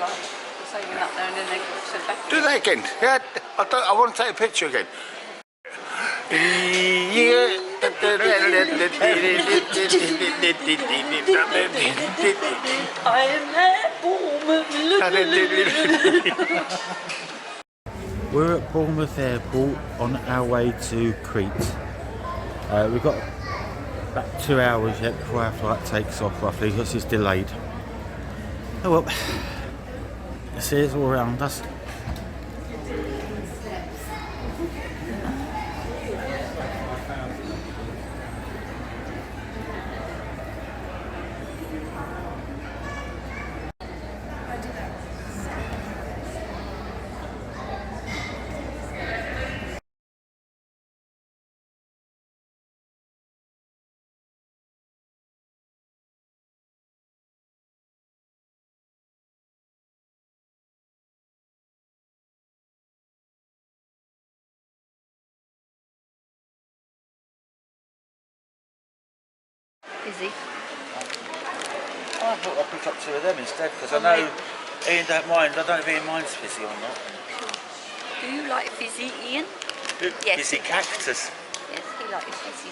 like. Just saving up there and then they sit back. Do that again. Yeah, I want to take a picture again. I am at Bournemouth. We're at Bournemouth Airport on our way to Crete. We've got about 2 hours yet before our flight takes off, roughly, because it's delayed. Oh well, see, it's all around us. Is he? I thought I'd pick up 2 of them instead, because I know Iain don't mind. I don't know if Iain minds fizzy or not. Do you like fizzy, Iain? Yes. Fizzy cactus. Yes, he likes fizzy.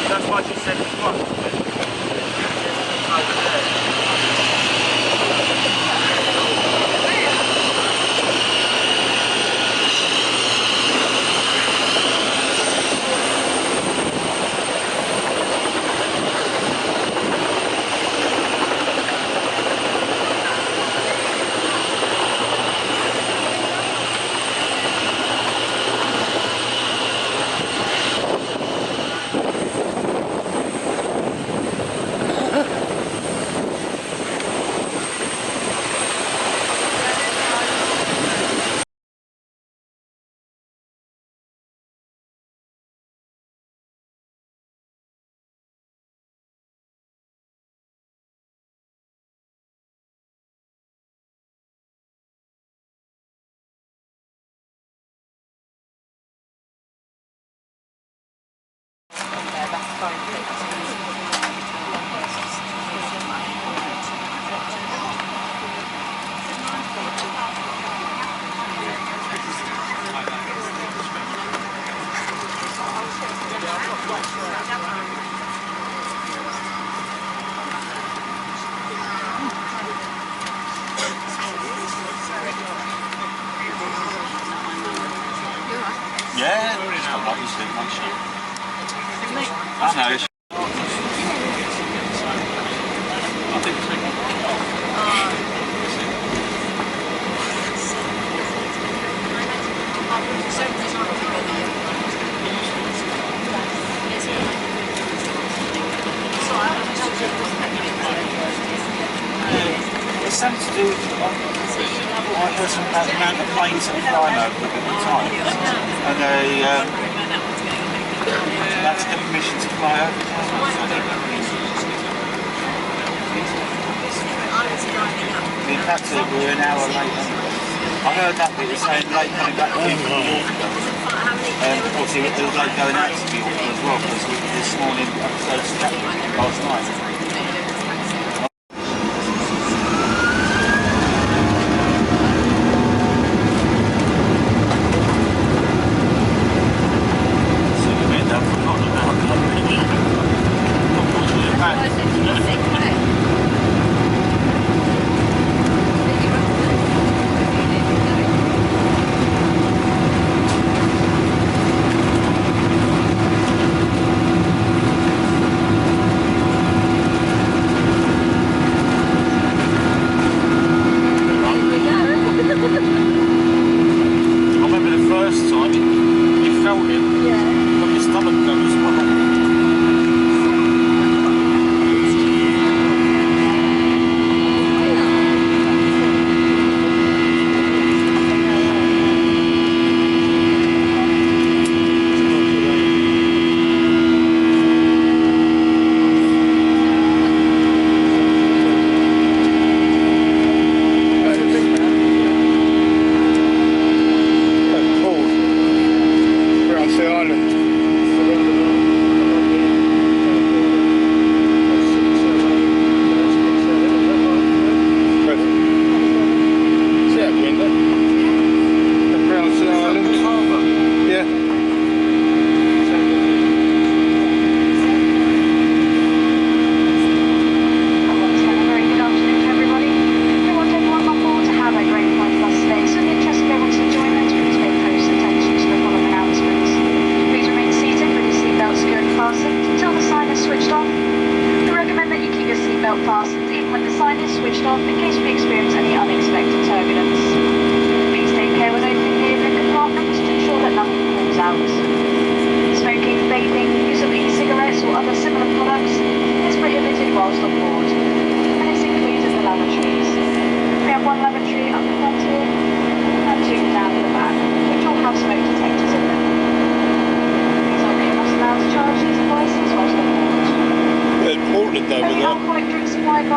That's why she said it's one. Over there. Yeah, it's not like you said, my shit. I know. It's something to do with, I heard something about the amount of planes that fly over at the time, and they had to get permission to fly over. In fact, we were an hour late. I heard that bit saying late coming back to York. Obviously, it was late going out to York as well, because this morning episode last night.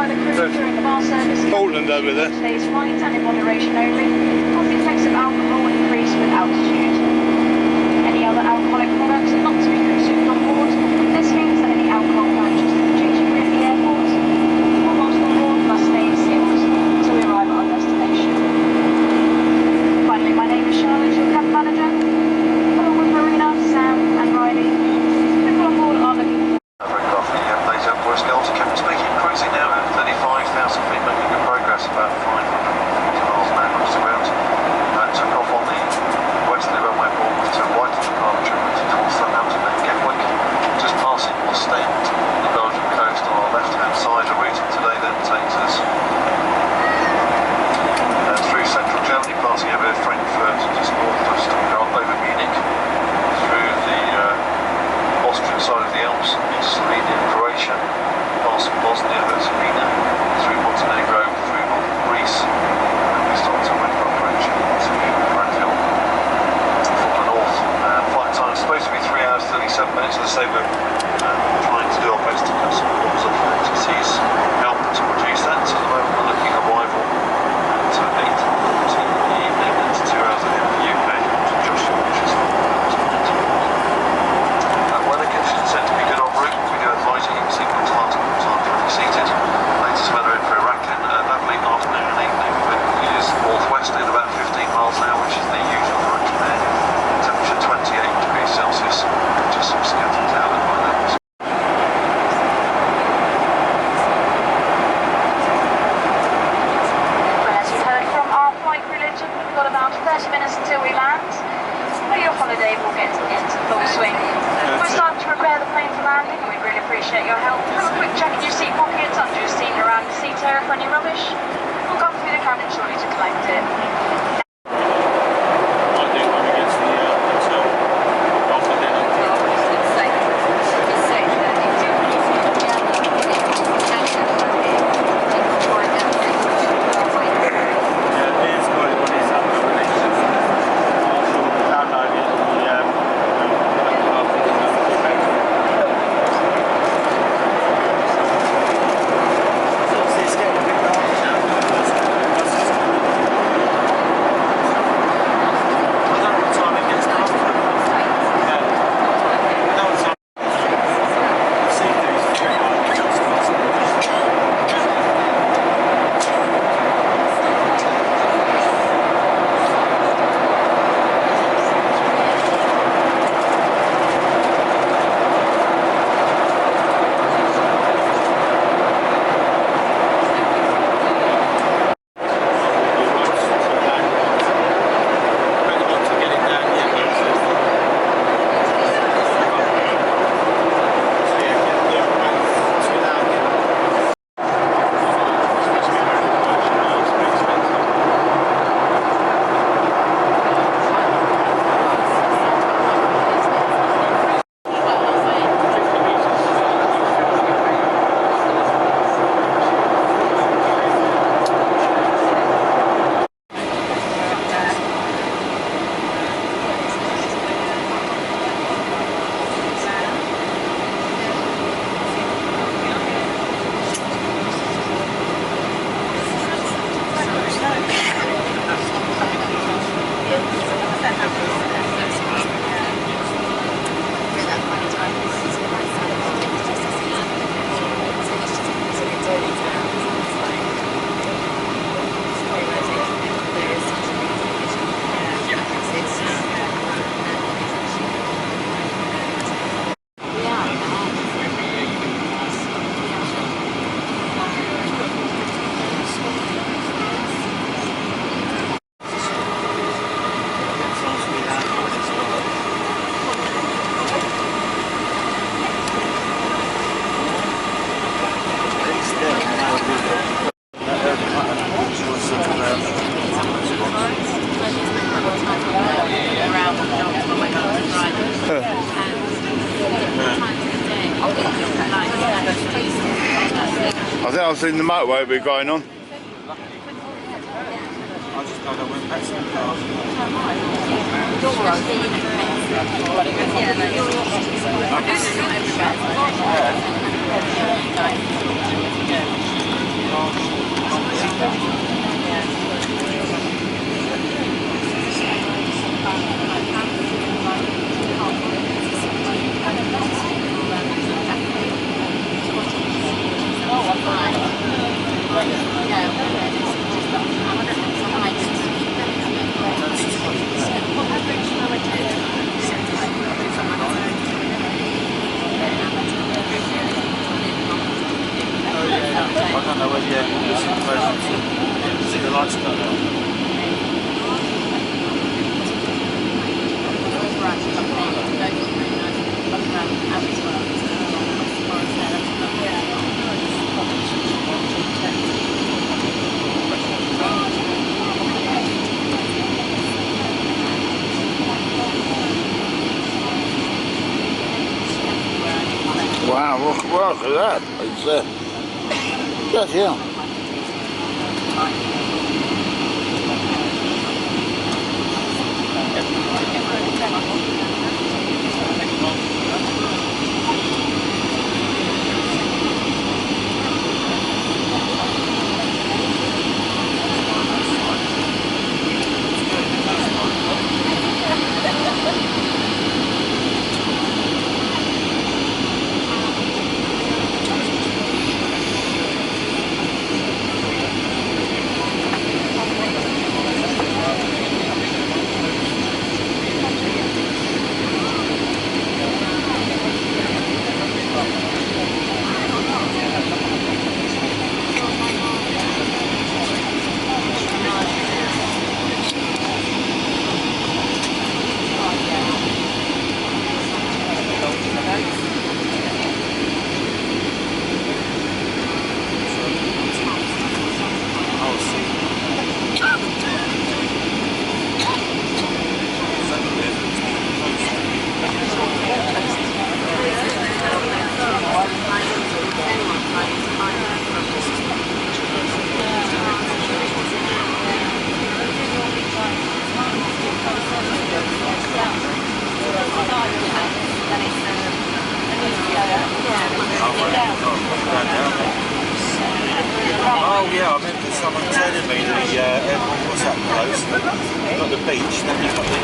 by the crew during the bar service. Portland over there. Today's flight and in moderation only. Cause the effects of alcohol increase with altitude. Any other alcoholic products are not to be consumed on board. This means that any alcohol purchased at the duty free at the airport or whilst on board must stay sealed until we arrive at our destination. Finally, my name is Charlotte, your cabin manager. Along with Marina, Sam and Riley, people on board are looking Boys Girls, Captain speaking, cruising now at 35,000 feet, making good progress, about 540 miles an hour across the ground. Took off on the westerly runway Bournemouth to right on the departure route towards Southampton and Gatwick, just passing Ostend, the Belgian coast on our left-hand side. The route today then takes us through central Germany, passing over Frankfurt, just north of Stuttgart, over Munich, through the Austrian side of the Alps, into Slovenia, Croatia, past Bosnia Herzegovina, through Montenegro, through northern Greece, and we start to make our approach to Bagwell from the north. Flight time is supposed to be 3 hours 37 minutes. As I say, we're trying to do our best to cut some calls up for ATC's help to reduce that. So at the moment we're looking at arrival at 8:40 in the evening, that's 2 hours ahead of the UK, to Joshua, which is weather conditions set to be good en route. We do advise you can see good time fully seated. Latest weather in for Iraqin, lovely afternoon and evening. It is northwesterly at about 15 miles an hour, which is the usual direction there. Temperature 28 degrees Celsius, just some scattered cloud at my levels. As you heard from our flight religion, we've got about 30 minutes until we land. But your holiday will get into full swing. We're starting to prepare the plane for landing and we really appreciate your help. Have a quick check in your seat pockets, under your seat and around the seat area for any rubbish. We'll come through the cabin shortly to collect it. I think I was in the motorway we're going on. I don't know whether it's in version 2. See the lights go on. Wow, look at that. It's just here. Oh yeah, I remember someone telling me the what's that close? You've got the beach, then you've got the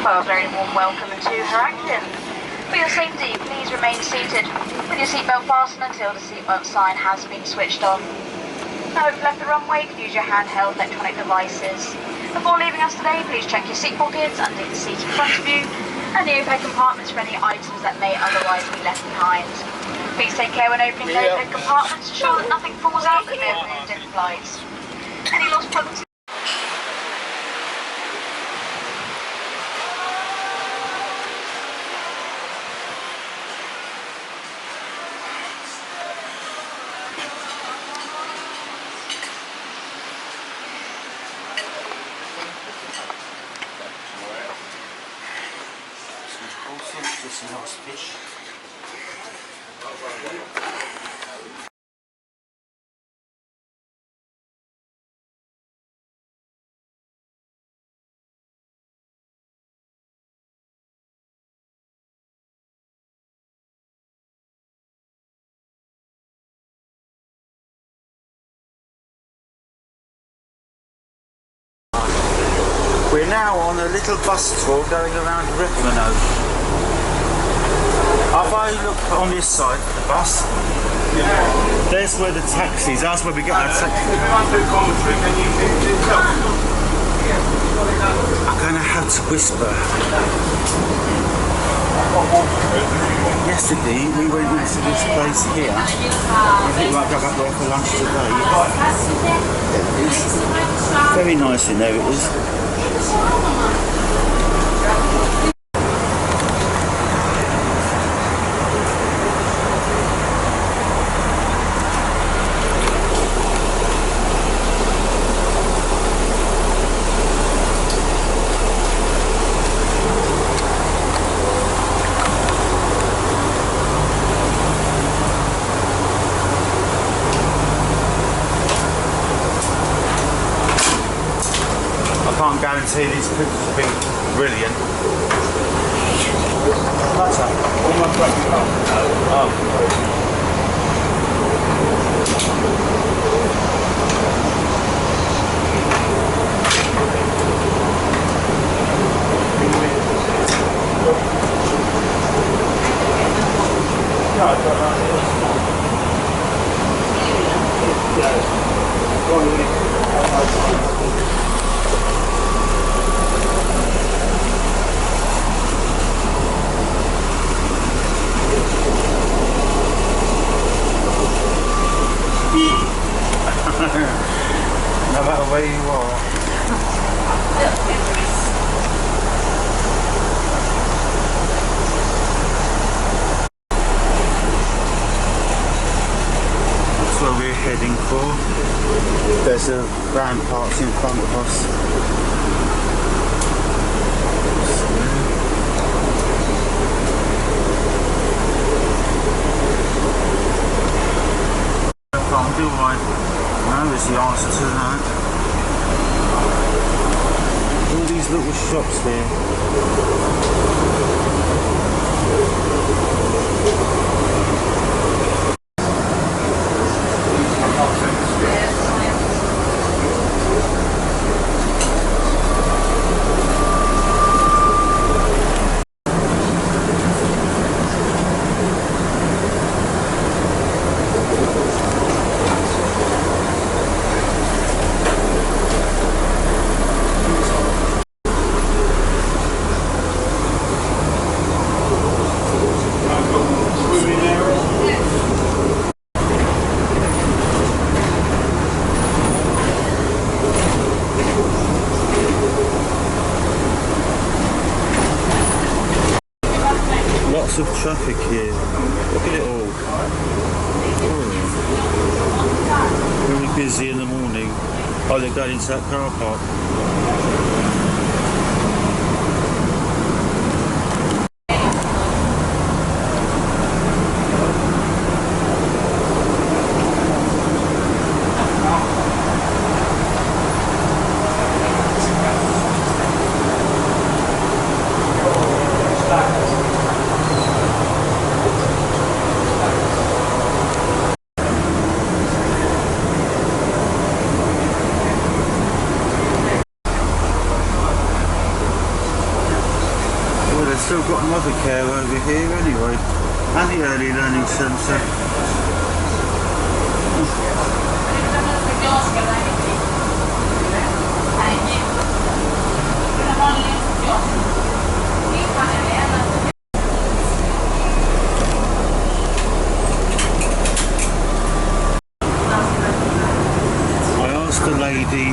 Well, very warm welcome to Heraklion. For your safety, please remain seated with your seatbelt fastened until the seatbelt sign has been switched on. Now if you've left the runway, you can use your handheld electronic devices. Before leaving us today, please check your seat pockets under the seat in front of you and the overhead compartments for any items that may otherwise be left behind. Please take care when opening the overhead compartments to ensure that nothing falls out that may have been in different flights. Any lost products? fish. We're now on a little bus tour going around Rickmano. If I look on this side of the bus, there's where the taxis, that's where we get our taxi. I'm going to have to whisper. Yesterday we went into this place here. I think we might go back there for lunch today. It's very nice in there, it is. can't guarantee these pictures will be brilliant. What's that? Oh. No matter where you are. That's where we're heading for. There's a van parked in front of us. Can't do right. No, is the answer to that. All these little shops there. Lots of traffic here. Look at it all. Very busy in the morning. Oh, they're going into that car park. Still got another care over here anyway, and the early learning centre. I asked the lady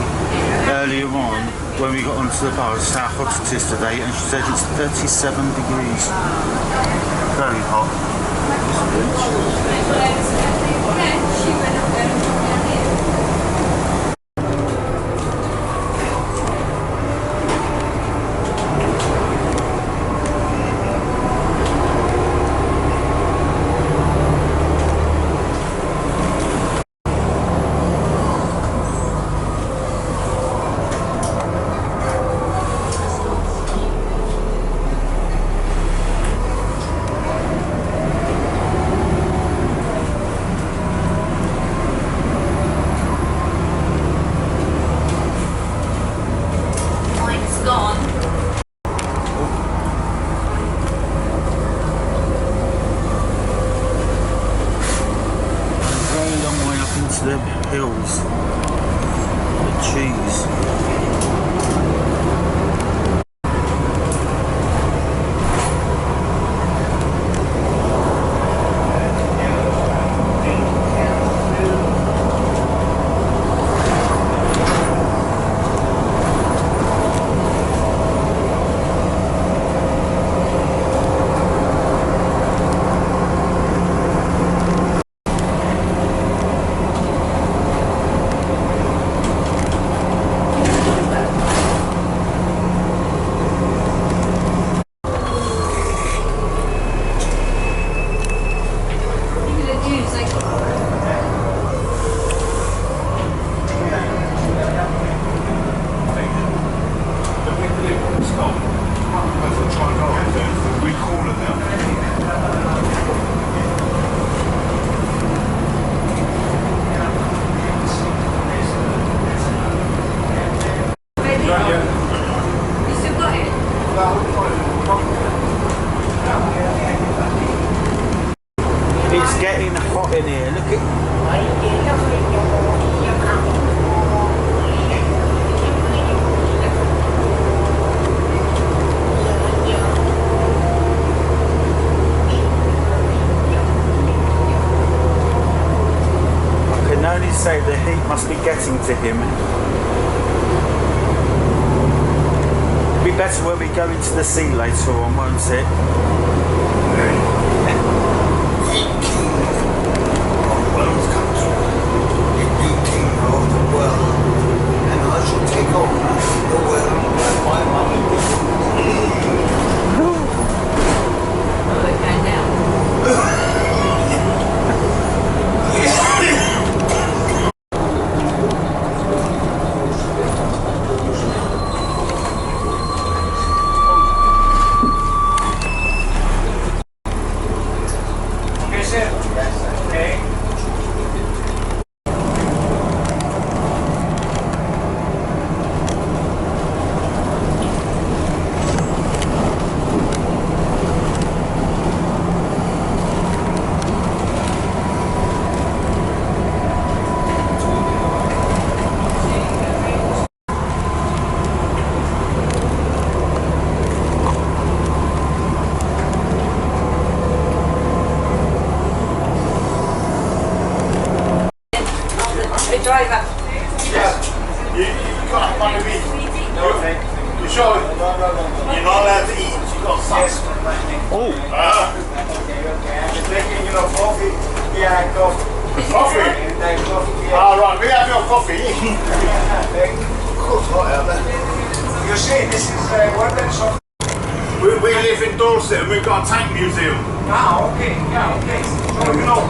earlier on when we got onto the bus how hot it is today, and she said it's 37 degrees. Very hot. say the heat must be getting to him. It'll be better when we go into the sea later on, won't it? Driver. You can't find me. No, thank you. You sure? You're not allowed to eat. You got sauce. Oh. You're drinking, coffee. Yeah, coffee. Coffee? All right, we have your coffee. Cool, hot out there. You see, this is weapons of... We live in Dorset and we've got a tank museum. Ah, okay. Yeah, okay. So you know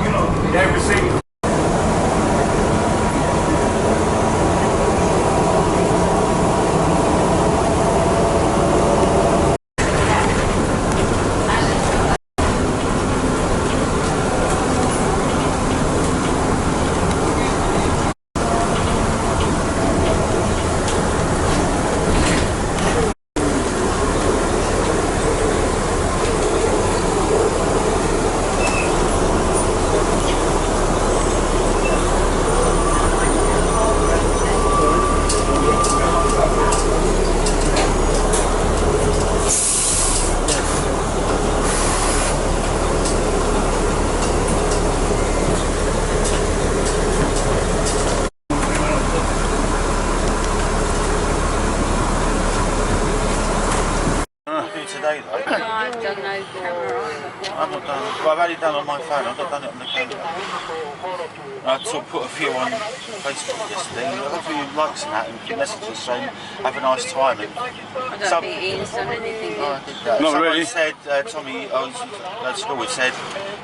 Everything. Today though. No, I've done no camera either. I've not done it. Well, I've only done it on my phone. I've not done it on the camera. I sort of put a few on Facebook yesterday. I got a few likes and that and messages saying have a nice time. And I don't think Ian's done anything I yet. did that. Not Someone really. said, Tommy, I was at school, he said,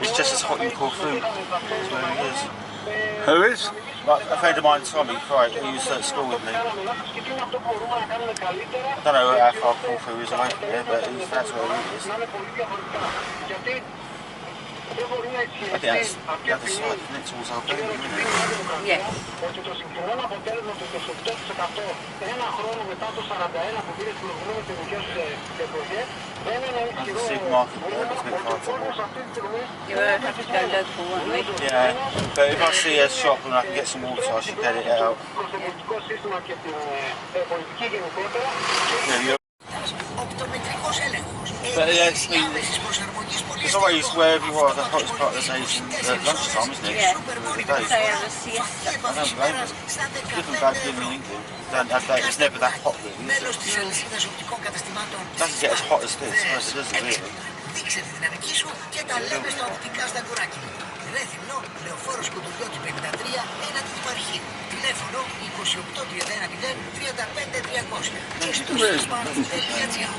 it's just as hot you call food. That's where he is. Who is? Like, a friend of mine, Tommy, right, he was at school with me. I don't know how far Corfu is away from here, but that's where he is. I think that's the other side, isn't it, towards Albania, isn't it? Yes. There's a supermarket there, but it's a bit far to walk. You will have to go local, won't we? Yeah, but if I see a shop and I can get some water, I should get it out. Yeah, but yeah, it's always wherever you are, the hottest part of the day is at lunchtime, isn't it? Yeah. The People days. say have a siesta. I don't blame them. Different bad in England. Don't have that. It's never that hot, really, is it? It doesn't get as hot as this, does it? Doesn't really. Δείξε τη δυναμική σου και τα λέμε στα οπτικά σταγκουράκι. Ρέθυμνο, λεωφόρος Κοντουλιώτη 53, έναντι του Αρχείου. Τηλέφωνο 28 350 35300 και στο smartphone.gr.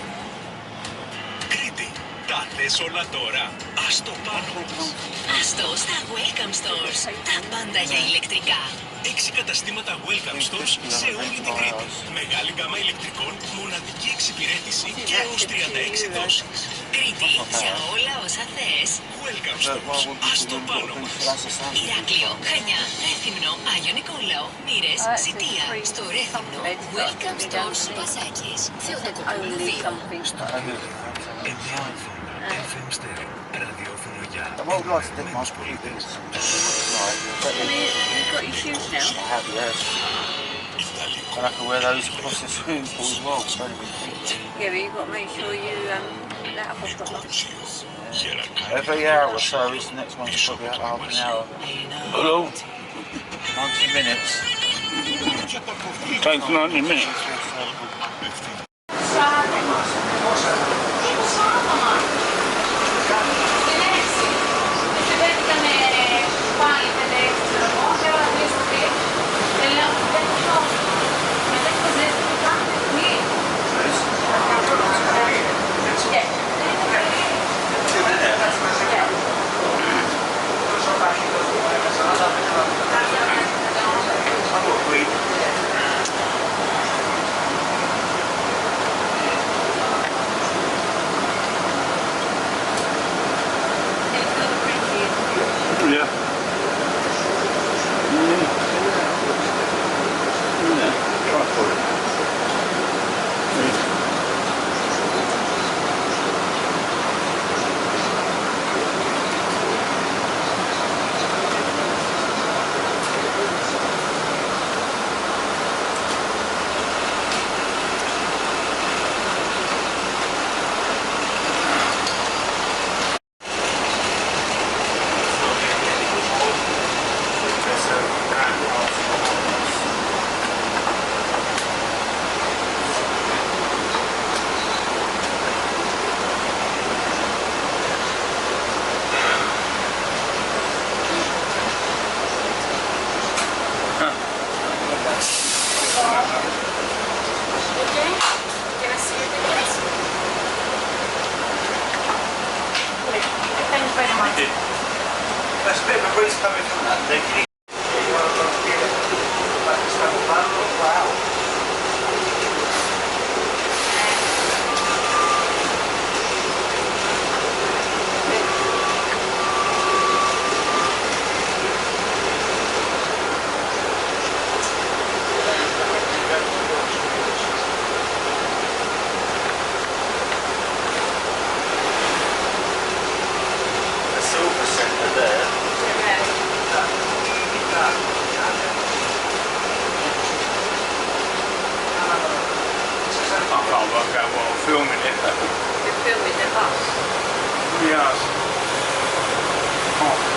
Κρήτη. Τα θες όλα τώρα. Ας το πάνω μας. Ας το στα Welcome Stores. Τα πάντα για ηλεκτρικά. 6 καταστήματα Welcome Stores σε όλη την Κρήτη. Μεγάλη γκάμα ηλεκτρικών, μοναδική εξυπηρέτηση και έως 36 δόσεις. Κρήτη, για όλα όσα θες. Welcome Stores. Ας το πάνω μας. Ηράκλειο, Χανιά, Ρέθυμνο, Άγιο Νικόλαο, Μύρες, Σιτία. Στο Ρέθυμνο, Welcome Stores, Πασάκης, Θεοδοκοπούλου 2. FM Stereo, ραδιόφωνο για I would like to dip my pupils. You've got your shoes now. I have, yes. And I can wear those across the swimming pool as well. It's only been Yeah, but you've got to make sure you let up off the hot. every hour or so, is the next one's probably about half an hour. Hello? 90 minutes. Takes 90 minutes. Yeah. Try for it. There's a bit of a breeze coming from that thing. The silver centre there. I can't work out what I'm filming it. You're filming the bus. Yes. Oh.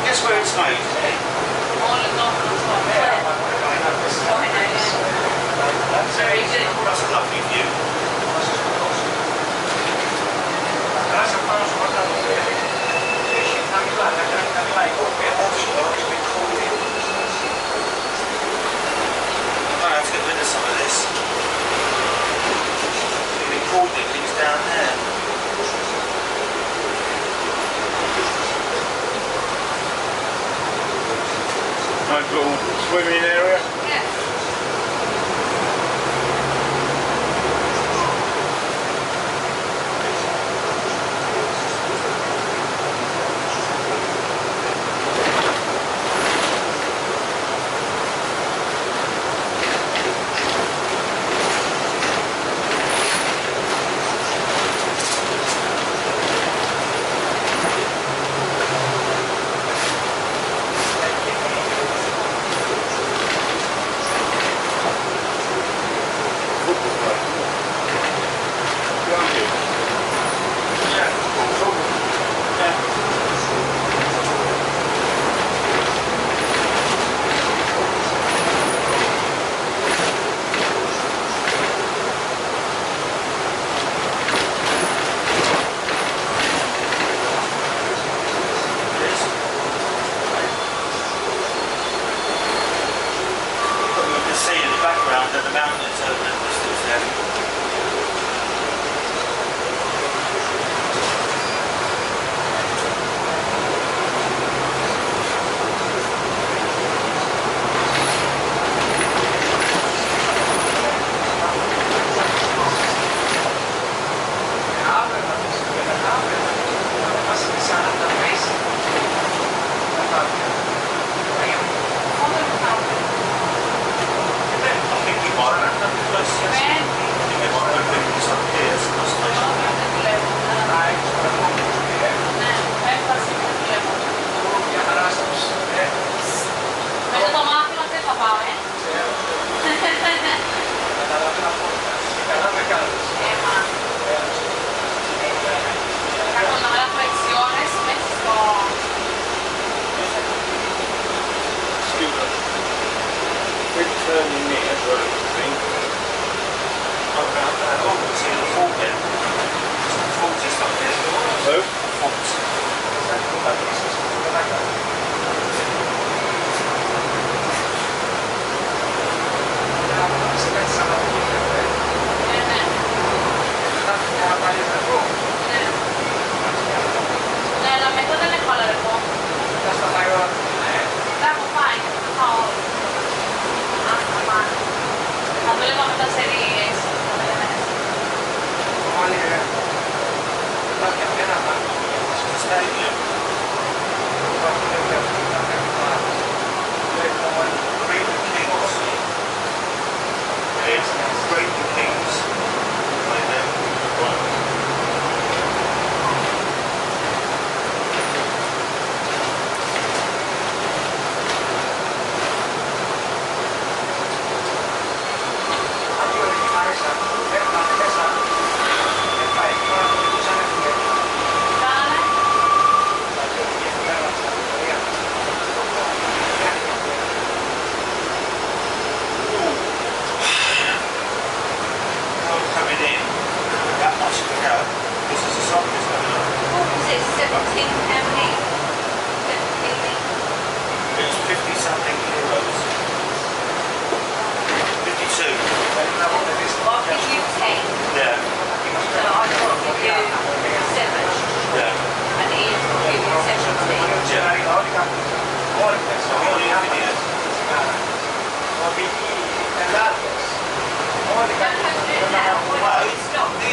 Guess where it's made? Very good. That's a lovely view. I have to get rid of some of this. The recording links down there. Nice little swimming area. Yeah.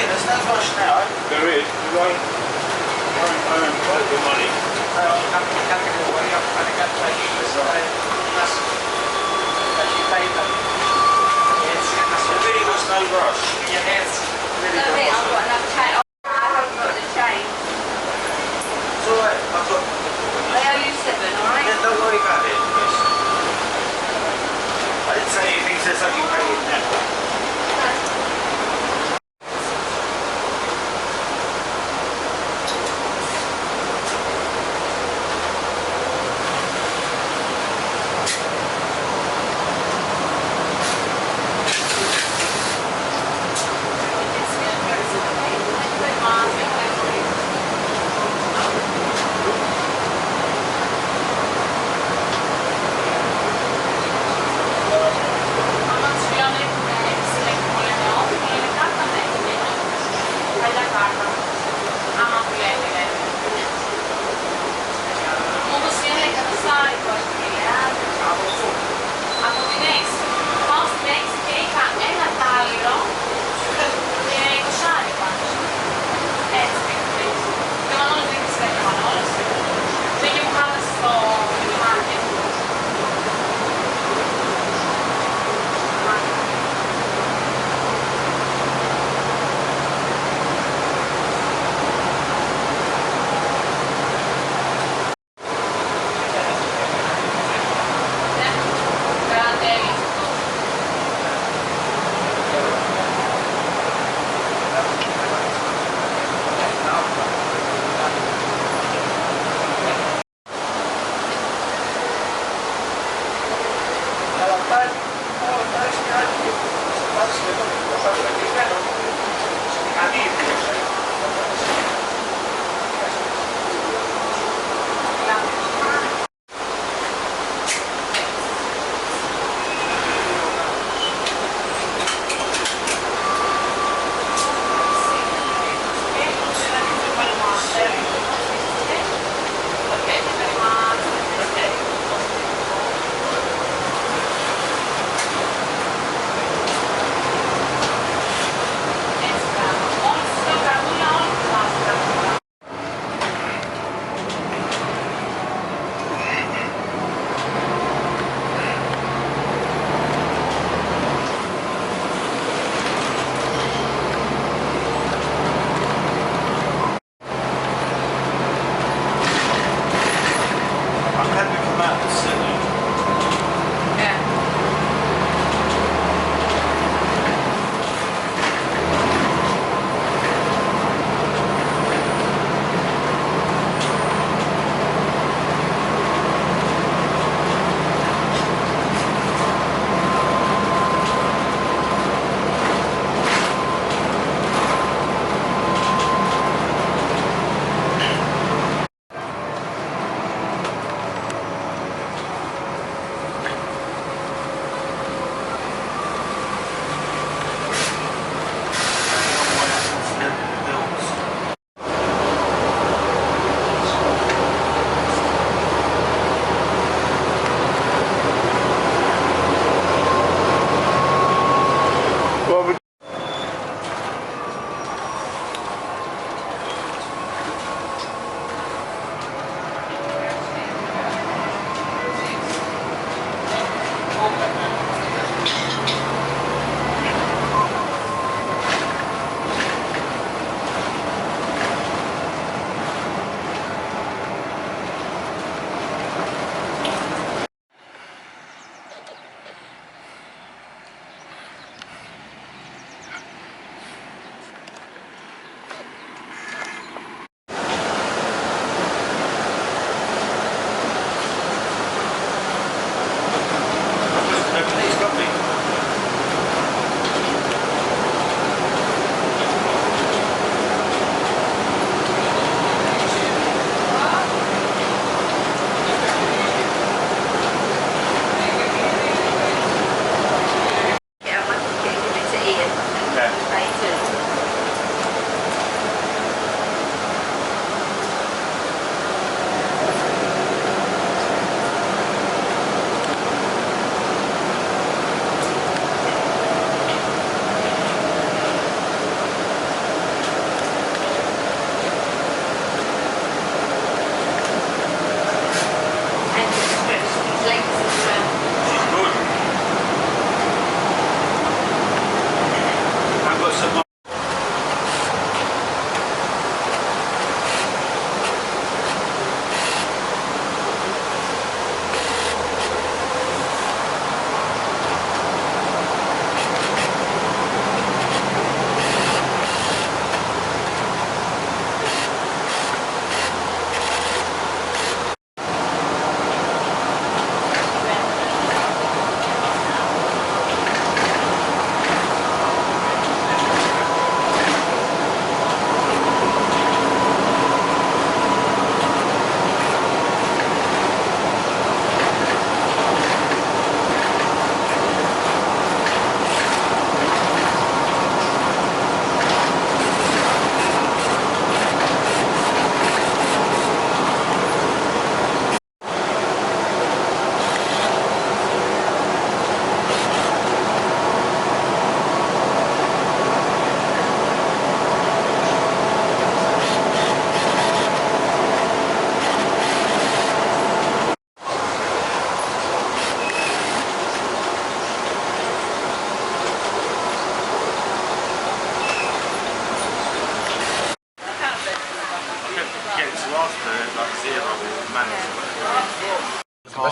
There's no rush now. There is. We won't quote the money. There really was no rush. I've got enough change. I haven't got the change. It's alright. I've got... I owe you 7, alright? Yeah, don't worry about it. I didn't say anything, says that you pay it now.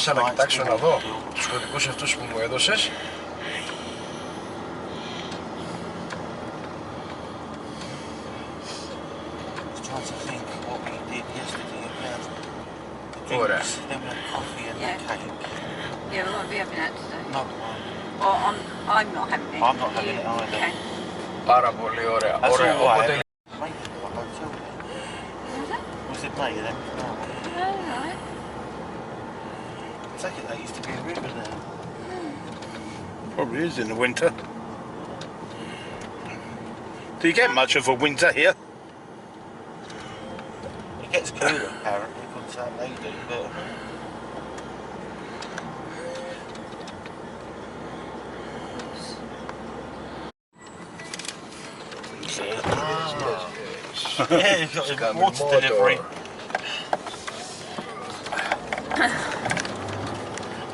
Άσε να κοιτάξω να δω τους κωδικούς αυτούς που μου έδωσες. Ωραία. Yeah, we won't be having that today. No, Or I'm not having it. I'm not having it either. Okay. Πάρα πολύ ωραία. That's Ωραία. all right. Οπότε Was it May then? No. Alright. I take it they used to be a river there. probably is in the winter. Do you get much of a winter here? It gets cooler apparently, what's that they do, but... Yeah, you've got a water delivery.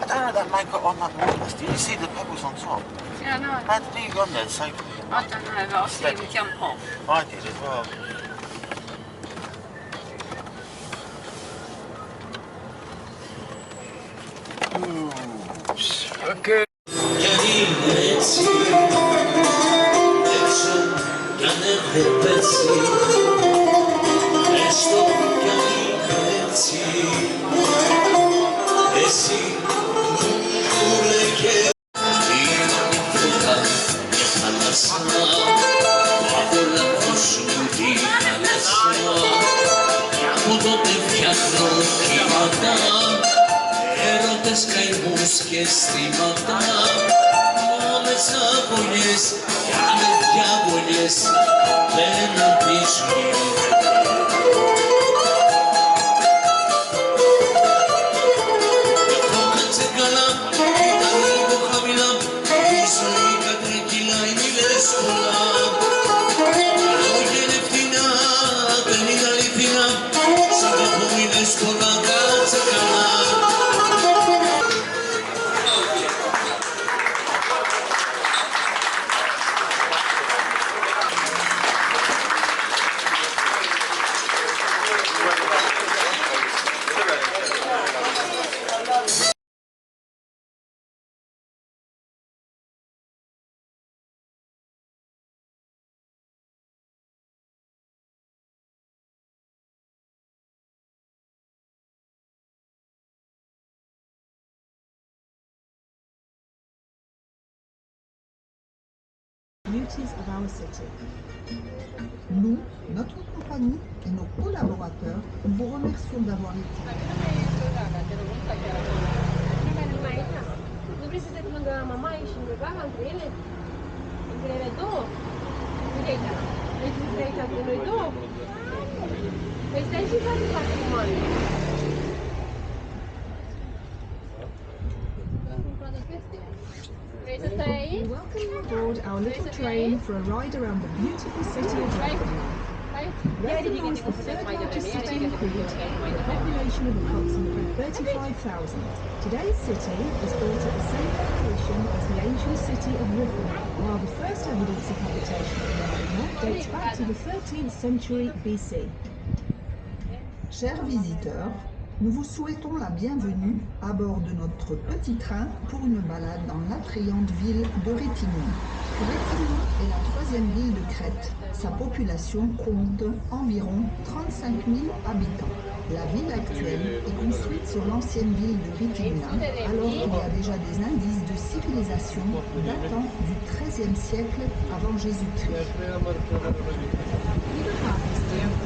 I don't know that man got on that water. Did you see the pebbles on top? Yeah, I know. How did he get on there so... I don't know, but I've seen him jump off. I did as well. Okay. Έρωτες, καημούς και αισθήματα, όλες απολιές κι άλλες διαβολιές δεν αντίσουν. Κάτσε καλά, ήταν λίγο χαμηλά, η ζωή κατρακυλάει, μη λες πολλά. Λόγια είναι φτηνά, δεν είναι αληθινά, σ' αγαπώ μη λες πολλά, κάτσε καλά. Beauties of our city. Nous, notre compagnie et nos collaborateurs vous remercions d'avoir été. We welcome you aboard our little train for a ride around the beautiful city of Reading. Reading is the third largest city in Crete with a population of approximately 35,000. Today's city is built at the same location as the ancient city of Reading, while the first evidence of habitation of Reading dates back to the 13th century BC. Chers visiteurs, nous vous souhaitons la bienvenue à bord de notre petit train pour une balade dans l'attrayante ville de Rétignon. Rétignon est la troisième ville de Crète. Sa population compte environ 35 000 habitants. La ville actuelle est construite sur l'ancienne ville de Rétignon, alors qu'il y a déjà des indices de civilisation datant du XIIIe siècle avant Jésus-Christ.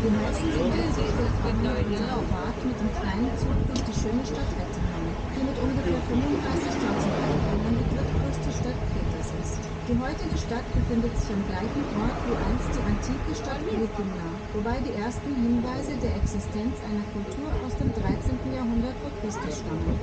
Wir heißen Sie herzlich willkommen auf unserer Fahrt mit dem Train zurück durch die schöne Stadt Rettingen, die mit ungefähr 35.000 Einwohnern die drittgrößte Stadt Kretas ist. Die heutige Stadt befindet sich am gleichen Ort wie einst die antike Stadt Retigna, wobei die ersten Hinweise der Existenz einer Kultur aus dem 13. Jahrhundert vor Christus stammen.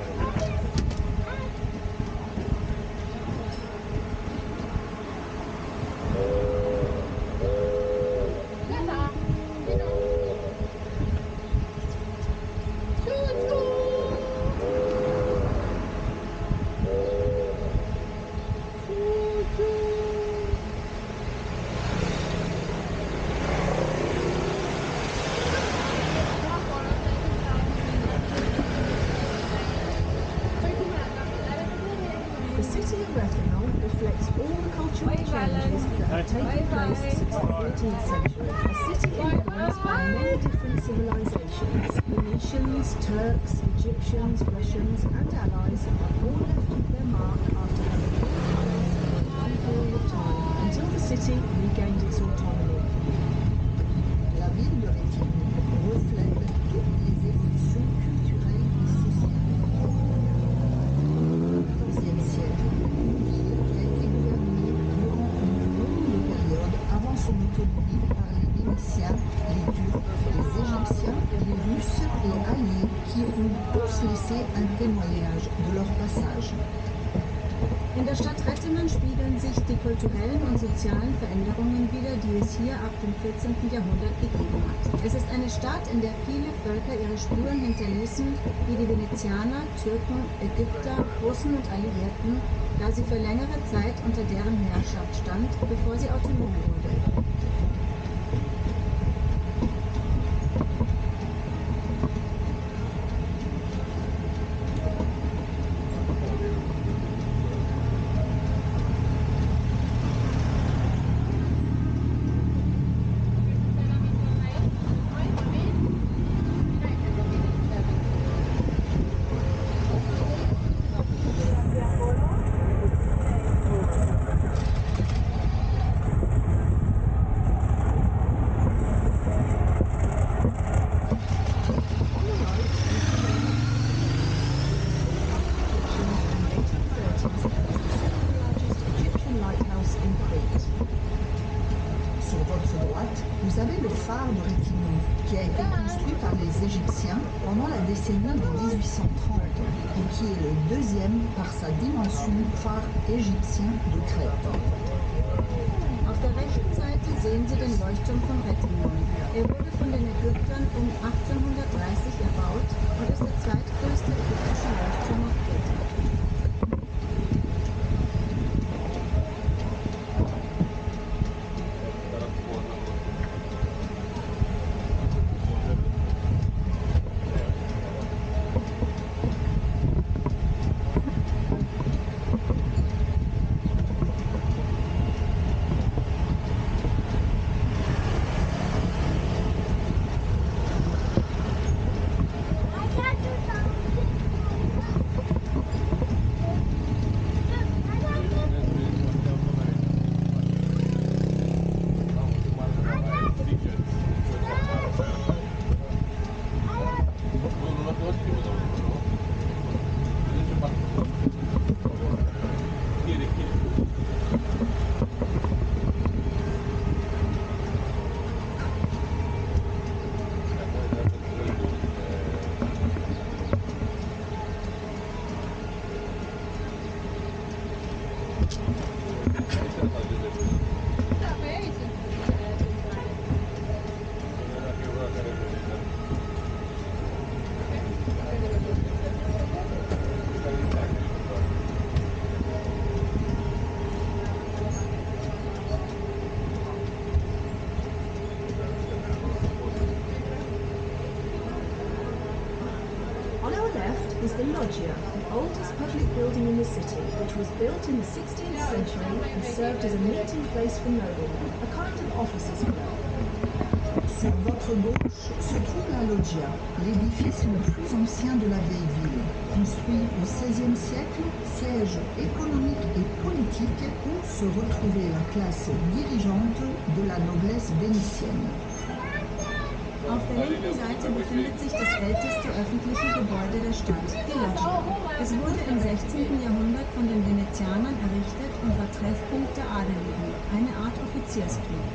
Retinol reflects all the cultural changes that have taken place since the 14th century. A city influenced by many different civilizations. Phoenicians, Turks, Egyptians, Russians, and allies have all left their mark after having lived for a long period of time until the city regained its autonomy. La ville de Rétigny reflète toutes les évolutions culturelles et sociales. Au XIVe siècle, une ville qui a été gouvernée durant une longue période avant son autonomie par les Vénitiens, les Turcs, les Égyptiens, les Russes et alliés qui ont tous laissé un témoignage de leur passage. In der Stadt Retimon spiegeln sich die kulturellen und sozialen Veränderungen wider, die es hier ab dem 14. Jahrhundert gegeben hat. Es ist eine Stadt, in der viele Völker ihre Spuren hinterließen, wie die Venezianer, Türken, Ägypter, Russen und Alliierten, da sie für längere Zeit unter deren Herrschaft stand, bevor sie autonom wurde. Vous avez le phare de Rétigny, qui a été construit par les Égyptiens pendant la décennie de 1830 et qui est le deuxième par sa dimension phare égyptien de Crète. Auf der rechten Seite sehen Sie den Leuchtturm von Rétigny. Er wurde von den Ägyptern um 1830 erbaut und ist der zweitgrößte ägyptische Leuchtturm auf Kreta. is the Loggia, the oldest public building in the city, which was built in the 16th century and served as a meeting place for noblemen, a kind of officers' club. Sur votre gauche se trouve la Loggia, l'édifice le plus ancien de la vieille ville, construit au XVIe siècle, siège économique et politique où se retrouvait la classe dirigeante de la noblesse vénitienne. Auf der linken Seite befindet sich das älteste öffentliche Gebäude der Stadt, die Loggia. Es wurde im 16. Jahrhundert von den Venezianern errichtet und war Treffpunkt der Adeligen, eine Art Offiziersclub.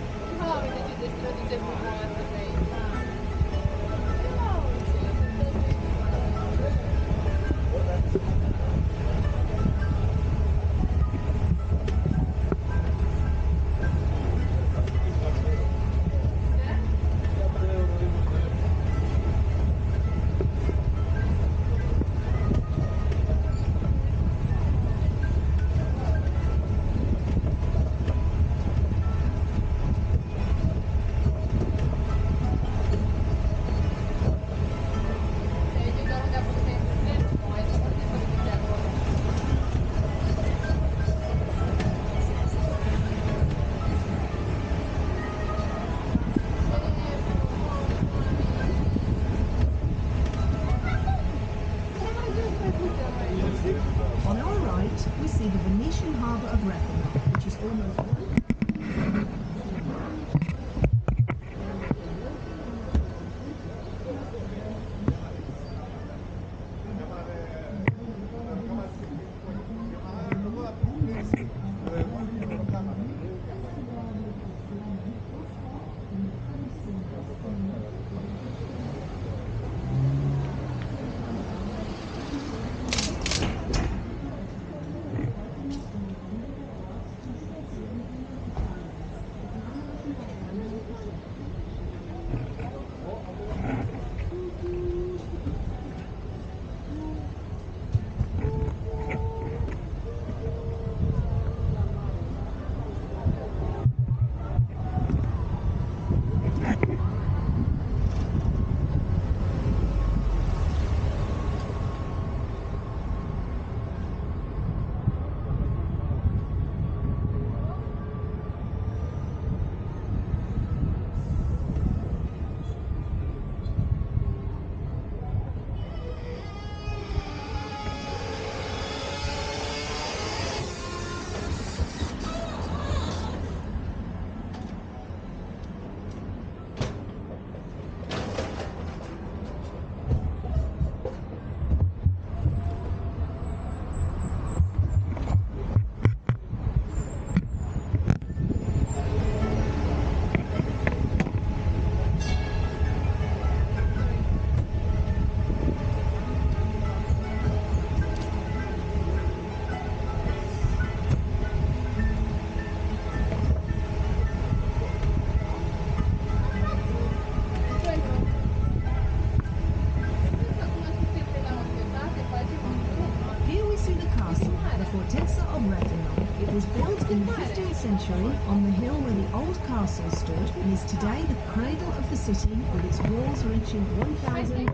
Rethymno, which is almost on the hill where the old castle stood and is today the cradle of the city with its walls reaching 1,000.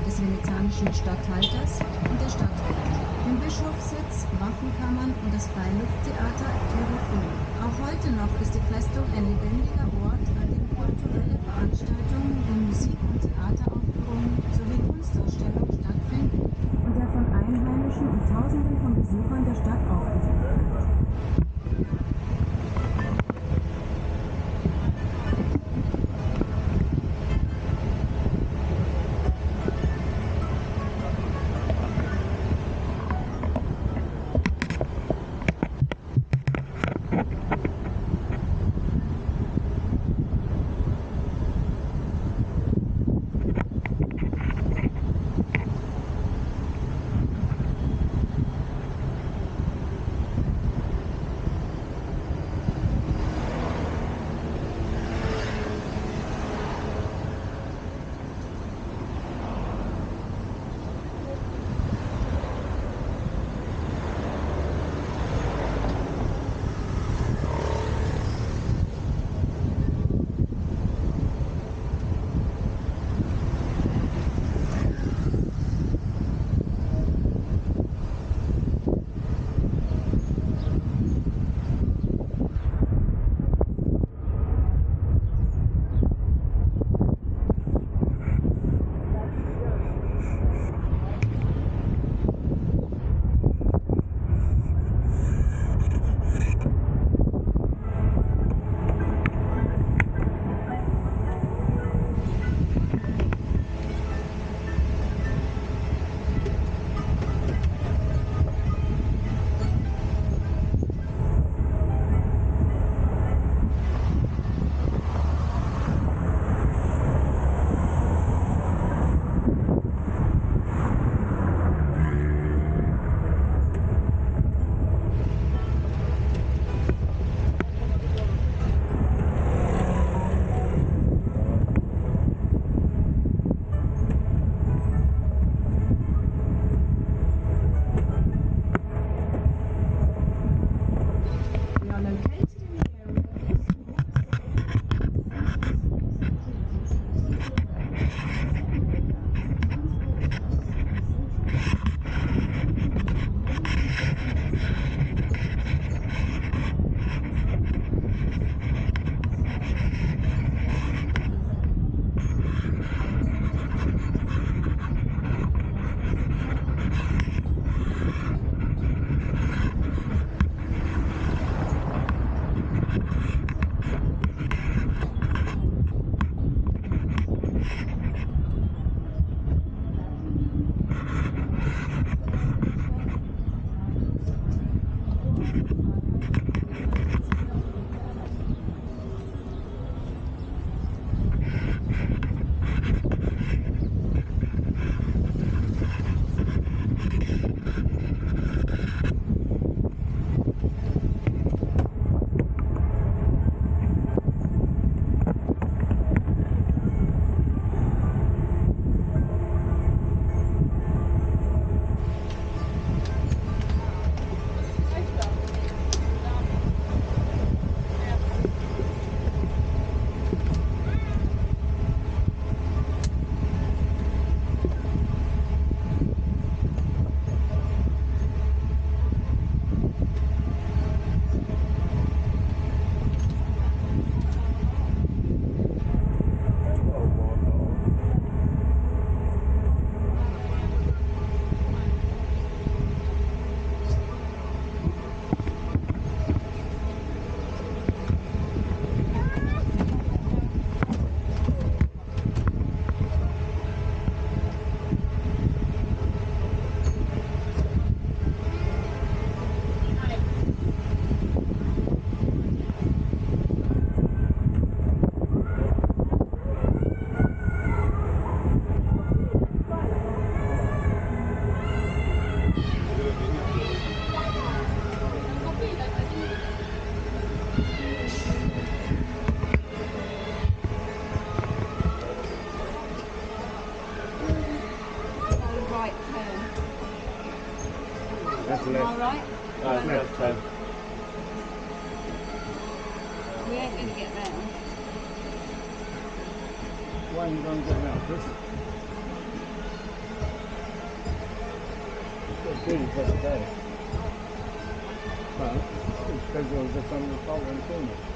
Des venezianischen Statthalters und der Stadtrechte, den Bischofssitz, Waffenkammern und das Freilufttheater Terrafin. Auch heute noch ist die Festung ein lebendiger Ort, an dem kulturelle Veranstaltungen wie Musik- und Theateraufführungen sowie Kunstausstellungen stattfinden und der von Einheimischen und Tausenden von Besuchern der Stadt aufgesucht wird. we ain't going to get round. Why are you going to get around, Chris? It's really for the day. Well, it's because it was just on the following corner.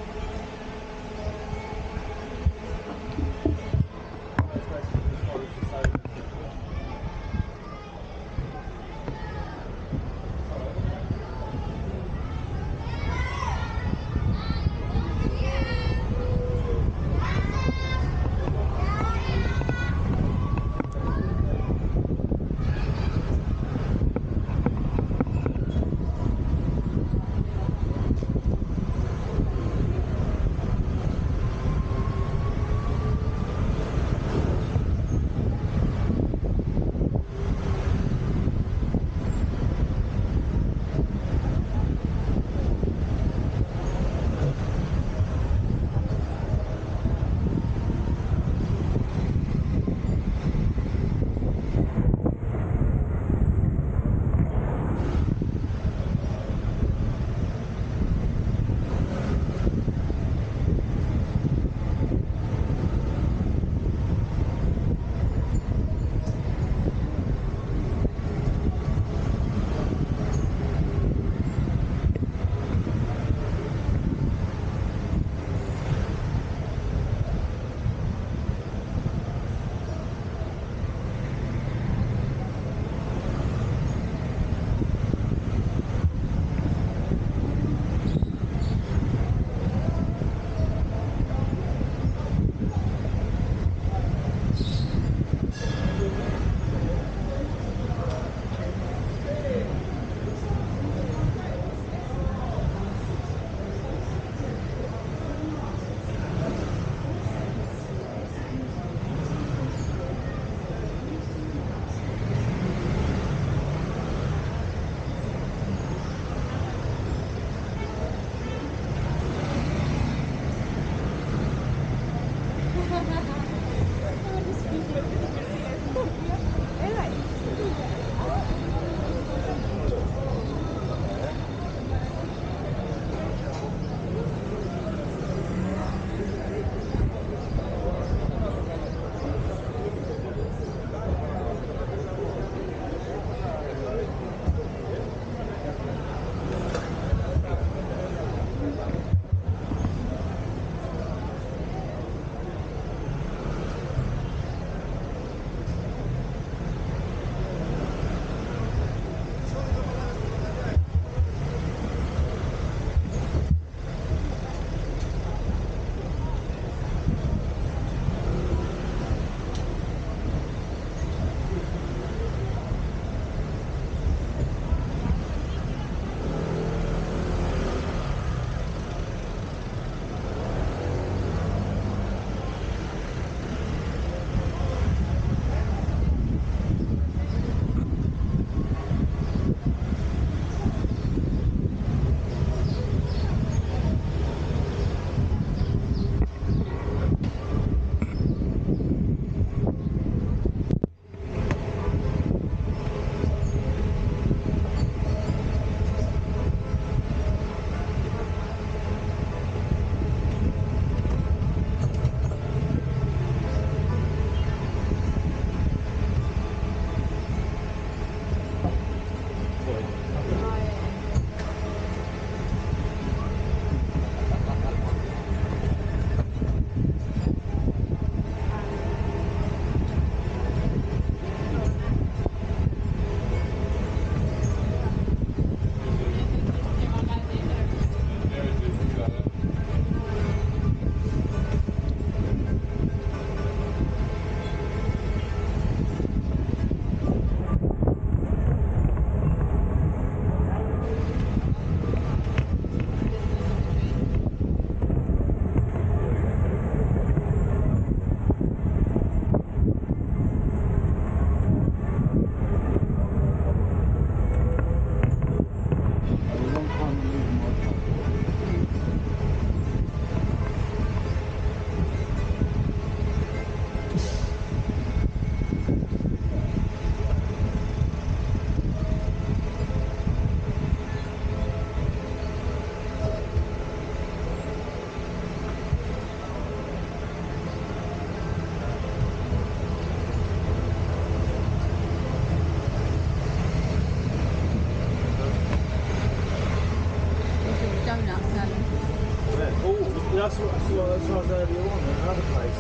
that's what I saw earlier on in another place.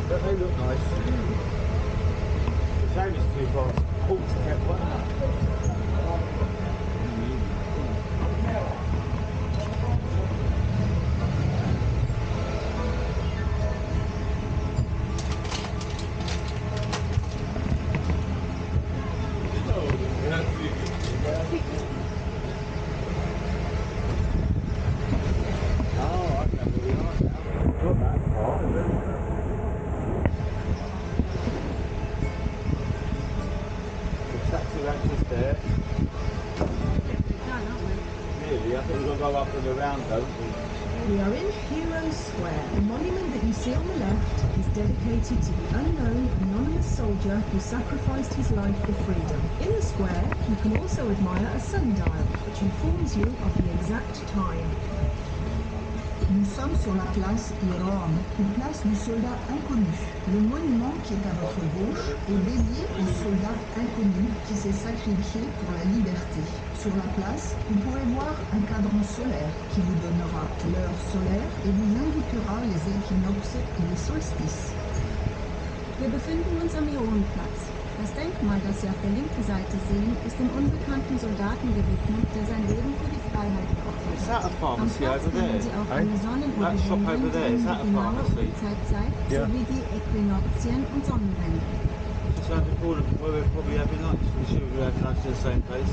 But they look nice. The shame is too far. Paul's kept one up. We are in Hero Square. The monument that you see on the left is dedicated to the unknown anonymous soldier who sacrificed his life for freedom. In the square, you can also admire a sundial, which informs you of the exact time. Nous sommes sur la place Iain, une place du soldat inconnu. Le monument qui est à votre gauche est dédié au soldat inconnu qui s'est sacrifié pour la liberté. Sur la place, vous pourrez voir un cadran solaire qui vous donnera l'heure solaire et vous indiquera les équinoxes et les solstices. Wir befinden uns am Ionenplatz. Das Denkmal, das Sie auf der linken Seite sehen, ist dem unbekannten Soldaten gewidmet, der sein Leben für die Freiheit geopfert hat. Am Platz finden Sie auch eine Sonnenuhr, die die genaue Uhrzeit zeigt, sowie die Äquinoxien und Sonnenwende. Just around the corner where we're probably having lunch. We should be having lunch in the same place.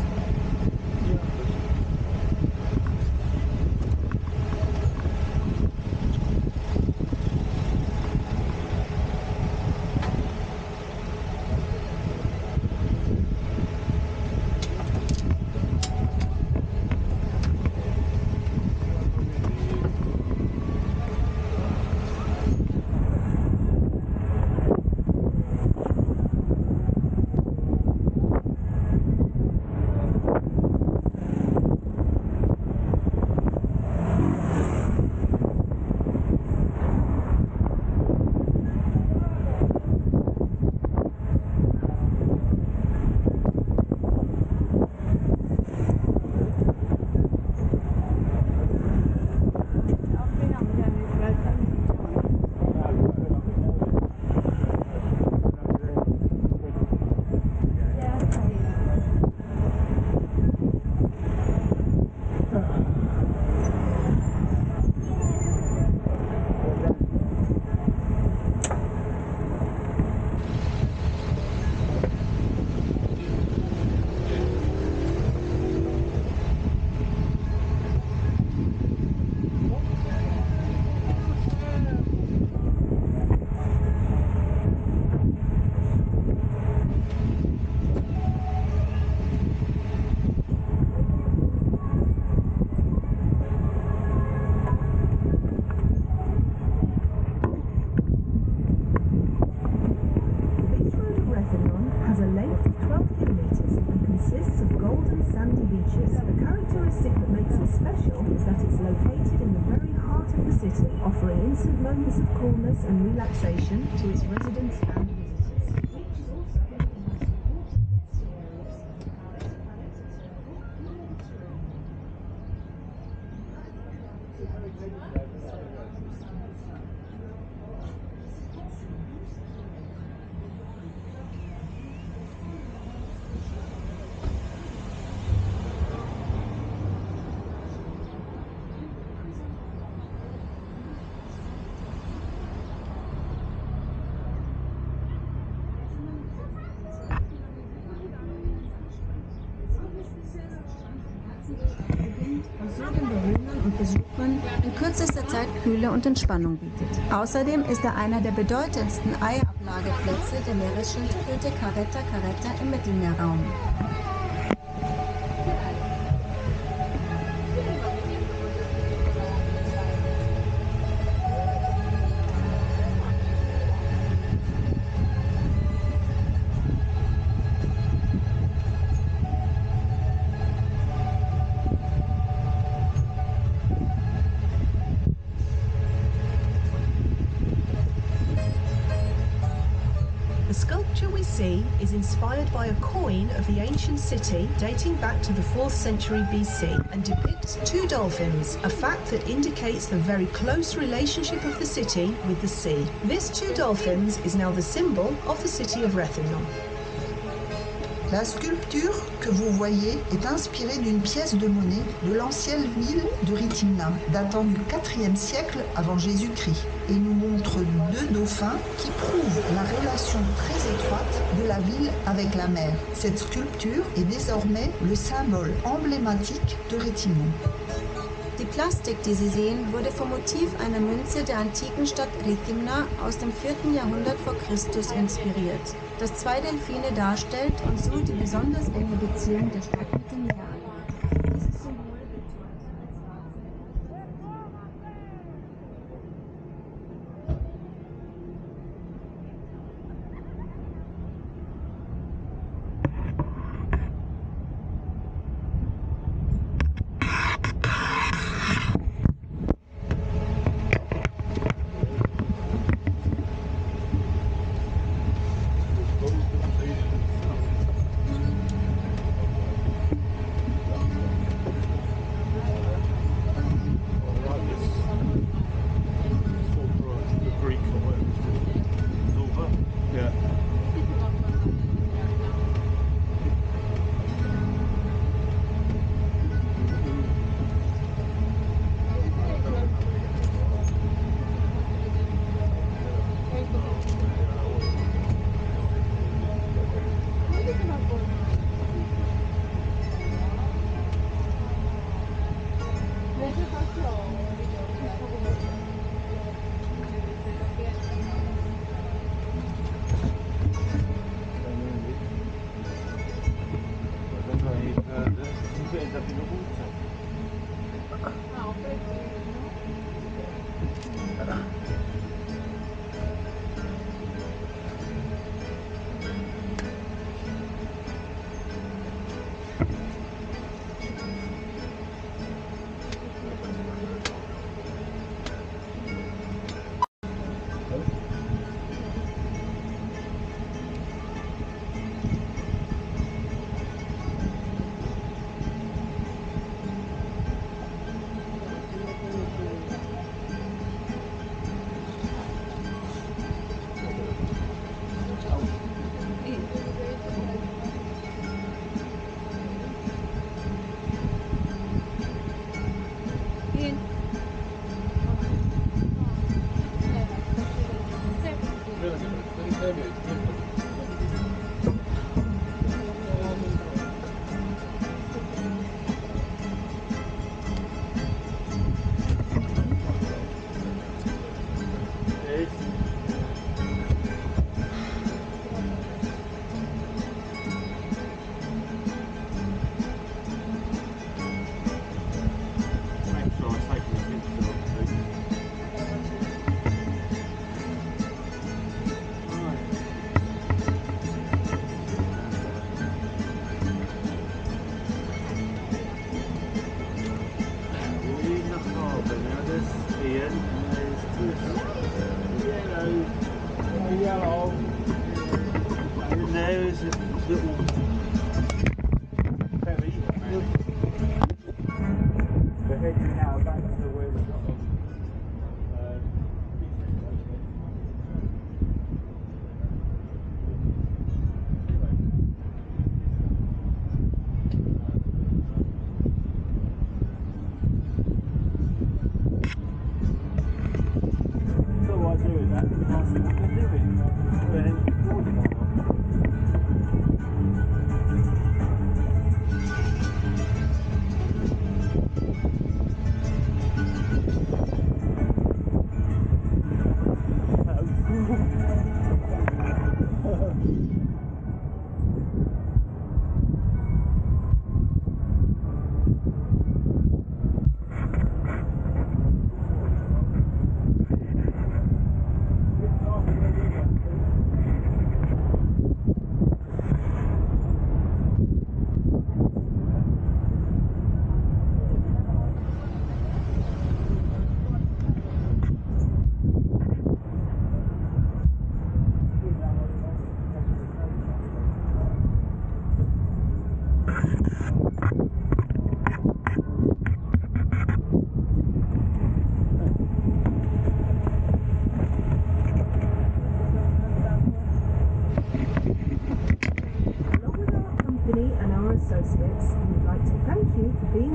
And relaxation to its residents and und Besuchern in kürzester Zeit Kühle und Entspannung bietet. Außerdem ist er einer der bedeutendsten Eiablageplätze der Meeresschildkröte Caretta caretta im Mittelmeerraum. see is inspired by a coin of the ancient city dating back to the 4th century BC and depicts two dolphins, a fact that indicates the very close relationship of the city with the sea. This two dolphins is now the symbol of the city of Rethymnon. La sculpture que vous voyez est inspirée d'une pièce de monnaie de l'ancienne ville de Rethymnon, datant du IVe siècle avant Jésus-Christ, et nous montre deux dauphins qui prouvent la relation très étroite de la ville avec la mer. Cette sculpture est désormais le symbole emblématique de Rethymnon. Die Plastik, die Sie sehen, wurde vom Motiv einer Münze der antiken Stadt Rethymna aus dem 4. Jahrhundert vor Christus inspiriert, das zwei Delfine darstellt und so die besonders enge Beziehung der Stadt mit dem Meer angeht. Dieses Symbol wird Iain, there's yellow, and there's a little ferry. We're heading now back to where we got off.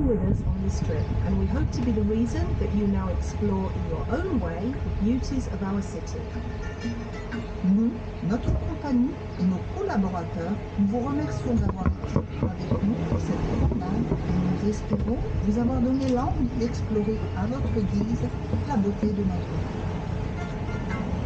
with us on this trip, and we hope to be the reason that you now explore in your own way the beauties of our city. Nous, notre compagnie et nos collaborateurs, nous vous remercions d'avoir été avec nous pour cette promenade et nous espérons vous avoir donné l'envie d'explorer à votre guise la beauté de notre ville.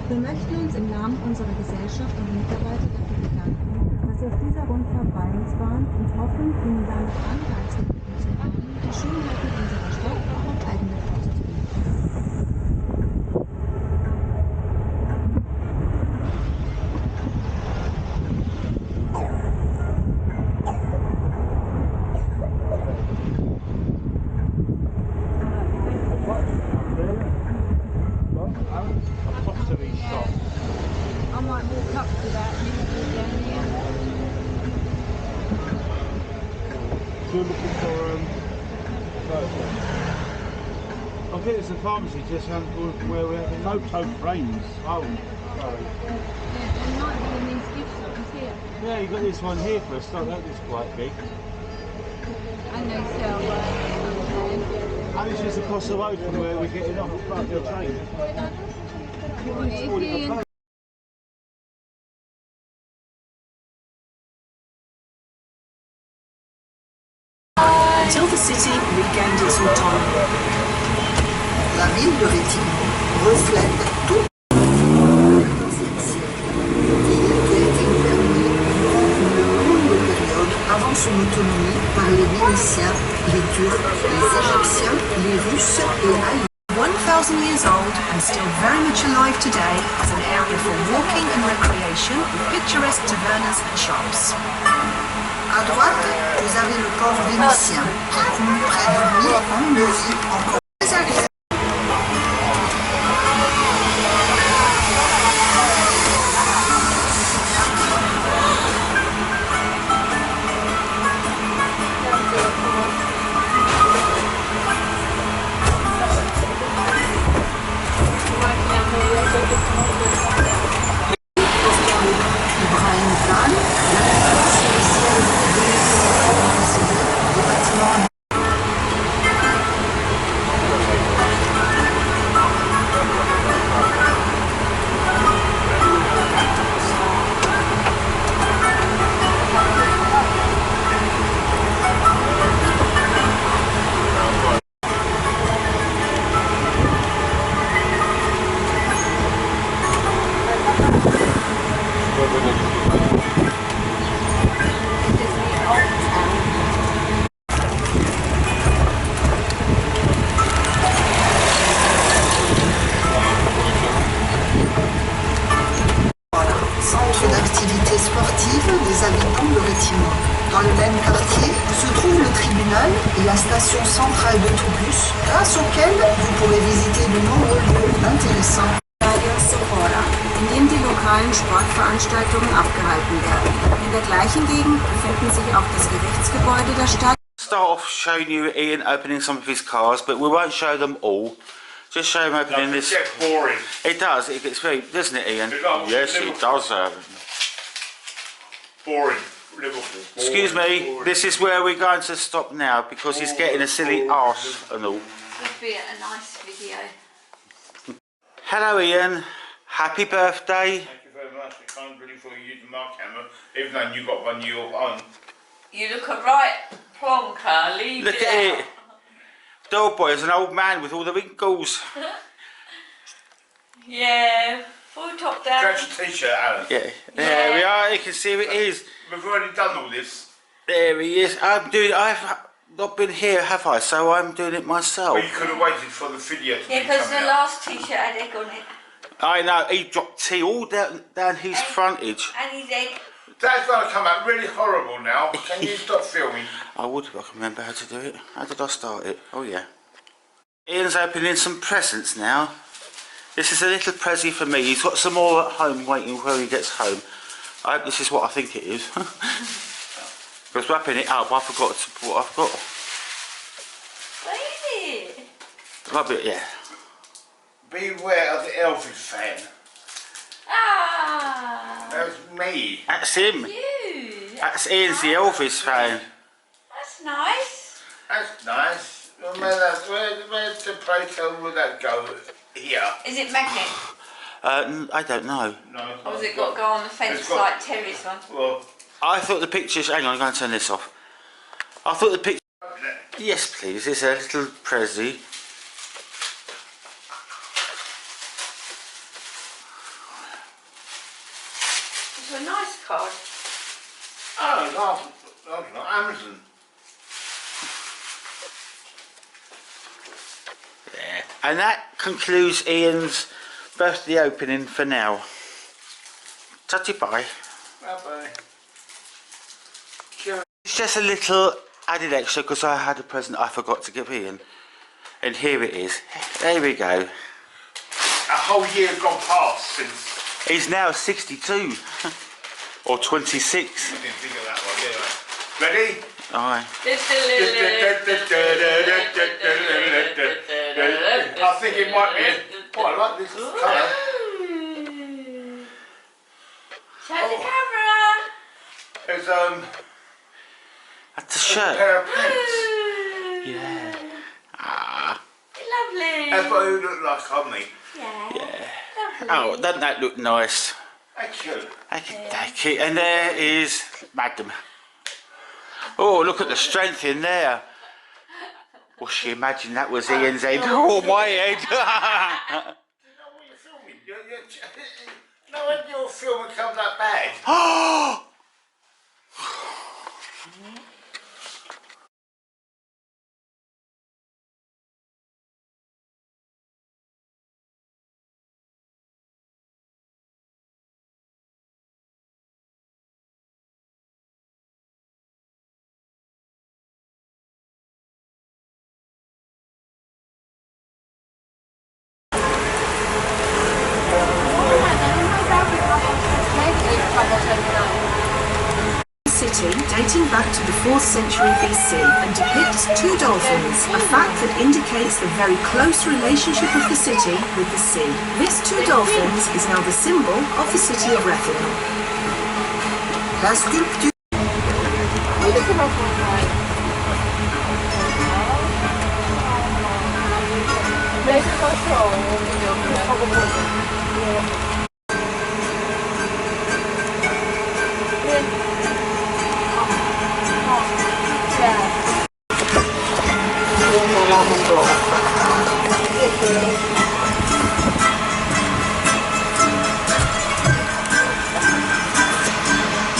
Wir möchten uns im Namen unserer Gesellschaft und Mitarbeiter dafür bedanken, dass Sie auf dieser Rundfahrt bei uns waren und hoffen, Ihnen damit Anreiz gegeben zu haben, die Schönheiten unserer Stadt auch auf eigene Faust zu bieten. I might walk up to that and down here. So we're looking for I think it's a pharmacy just around the corner from where we have no tote frames. Oh, sorry. Yeah, and might be in these gift shops here. Yeah, you've got this one here for a start. That is quite big. And they sell And it's just across the road from where we're getting off the train. Until the city regained its autonomy. La ville de Rétignon reflète tout le XIVe siècle. Ville qui a été gouvernée durant une longue période avant son autonomie par les Vénitiens, les Turcs, les Égyptiens, les Russes et ailleurs. 1,000 years old and still very much alive today as an area for walking and recreation with picturesque tavernas and shops. À droite, vous avez le port vénitien qui coule près d'une île en Neuilly encore très agréable. D'activités sportives des habitants de Rétignon. Dans le même quartier se trouve le tribunal et la station centrale d'autobus, grâce auquel vous pourrez visiter de nombreux lieux intéressants. In dem die lokalen Sportveranstaltungen abgehalten werden. In der gleichen Gegend befinden sich auch das Gerichtsgebäude der Stadt. Start off showing you Ian opening some of his cars, but we won't show them all. Just show him opening this. It gets boring. It does. It gets very, doesn't it, Ian? Yes, it does. Boring. Liverpool. Excuse me. This is where we're going to stop now because he's getting a silly arse and all. Would be a nice video. Hello, Ian. Happy birthday. Thank you very much. I can't really for using my camera, even though you got one of your own. You look a right plonker. Leave Look it at out. it. Doll boy is an old man with all the wrinkles. Yeah. Full top down. Stretch your t-shirt, Alan. Yeah. There we are. You can see who it is. We've already done all this. There he is. I've not been here, have I? So I'm doing it myself. Well, you could have waited for the video to Yeah, because the last t-shirt had egg on it. I know. He dropped tea all down his frontage. And his egg. That's going to come out really horrible now. Can you stop filming? I would if I can remember how to do it. How did I start it? Oh yeah. Ian's opening some presents now. This is a little pressie for me. He's got some more at home waiting when he gets home. I hope this is what I think it is. Because wrapping it up, I forgot to put what I've got. What is it? Rub it, yeah. Beware of the Elvis fan. Ah. That's me. That's him. You. That's Ian's the Elvis fan. That's nice. That's nice. Where's the place would that go? Here. Is it magnet? I don't know. No. Or has it got to go on the fence like Terry's one? Well, I thought the pictures. Hang on, I'm going to turn this off. I thought the picture. Yes, please. It's a little Prezi. It's a nice card. Oh, it's not Amazon. Yeah. And that concludes Ian's birthday opening for now. Touchy bye. Bye-bye. It's just a little added extra because I had a present I forgot to give Ian. And here it is. There we go. A whole year gone past since... He's now 62. Or 26. I didn't think of that one, did I? Ready? Aye. I think it might be... Oh, I like this colour. Show the camera! It's That's a shirt. A pair of pants. Yeah. Ah. Lovely. That's what it would look like on me. Yeah. Yeah. Oh, doesn't that look nice? Thank you. Thank you. And there is Madam. Oh, look at the strength in there. Well, she imagined that was Ian's head. Oh, my head. You know what you're filming? No, when your film comes that bad. Oh! City dating back to the 4th century BC and depicts two dolphins, a fact that indicates the very close relationship of the city with the sea. This two dolphins is now the symbol of the city of Rethymno. La sculpture.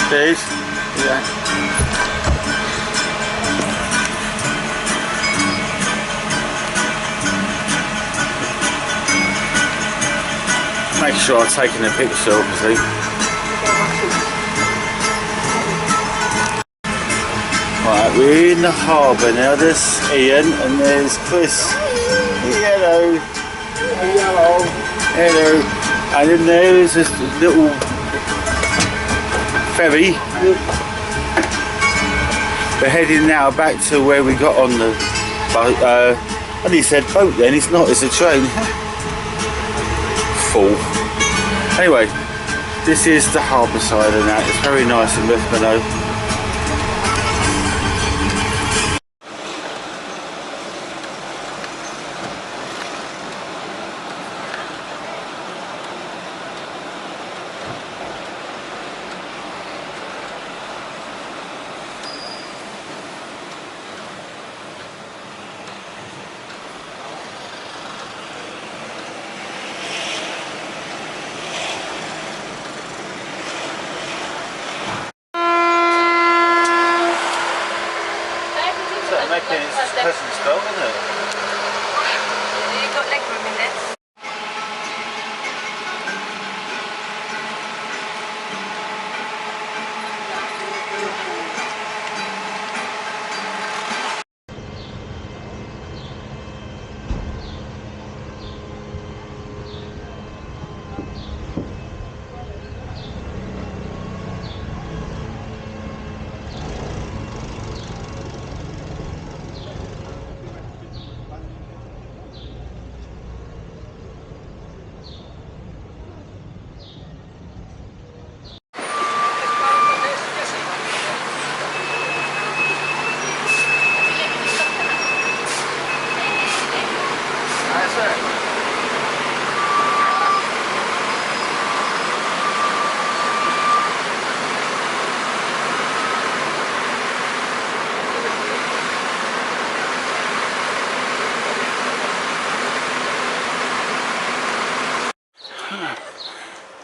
Please? Yeah. Make sure I'm taking a picture, obviously. Right, we're in the harbour now. There's Ian and there's Chris. Hello. Hello. Hello. And then there is this little ferry. We're heading now back to where we got on the boat. I nearly said boat then, it's not, it's a train. Full. Anyway, this is the harbour side and that. It's very nice in Rethymno.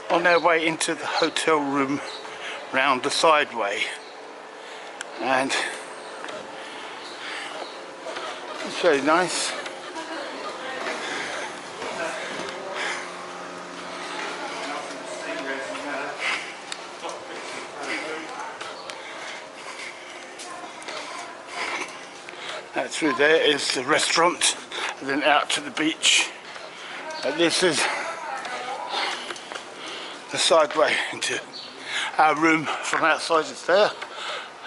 on our way into the hotel room round the side way, and it's very nice. Through there is the restaurant, and then out to the beach. And this is the sideway into our room from outside. It's there,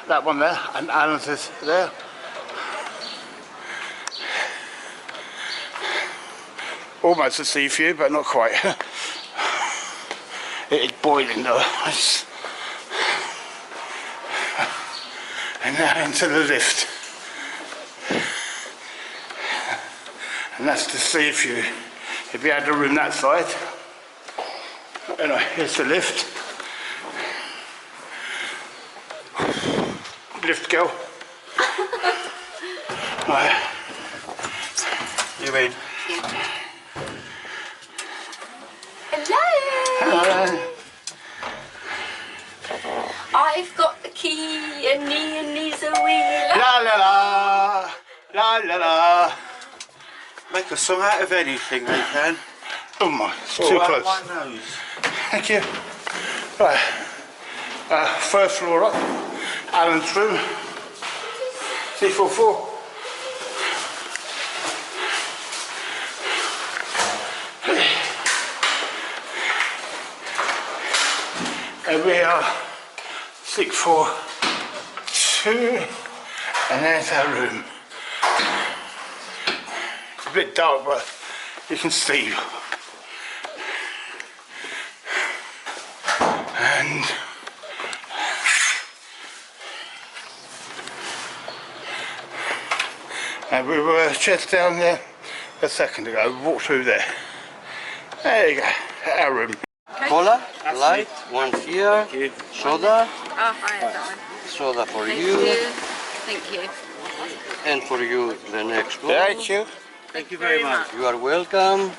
that one there, and Alan's is there. Almost a sea view, but not quite. It is boiling though. And now into the lift. And that's the sea view. If you had a room that side. Anyway, here's the lift. Lift girl. Right. You in? Hello! I've got the key and Iain needs a wheel. La la la! La la la! Make a song out of anything they can. Oh my, it's too close. My nose. Thank you. Right. First floor up. Alan's room. C44. And we are 642. And there's our room. A bit dark, but you can see. And we were just down there a second ago. We walked through there. There you go, our room. Cola, light, one here, soda. Oh, I have that one. Soda for Thank you. Thank you. And for you, the next one. Thank you. Thank you very much. You are welcome.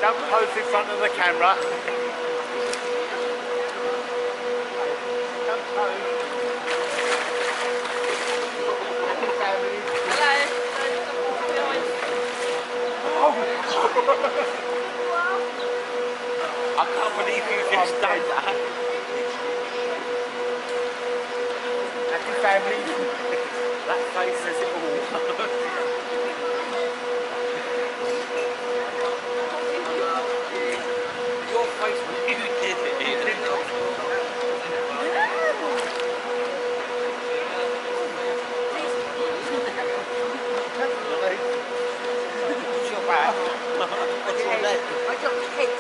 Don't pose in front of the camera. Don't pose. I can't believe you just done that. Happy family. That face says it all. Your face when you did it. What's your back? What's your leg? I got hit.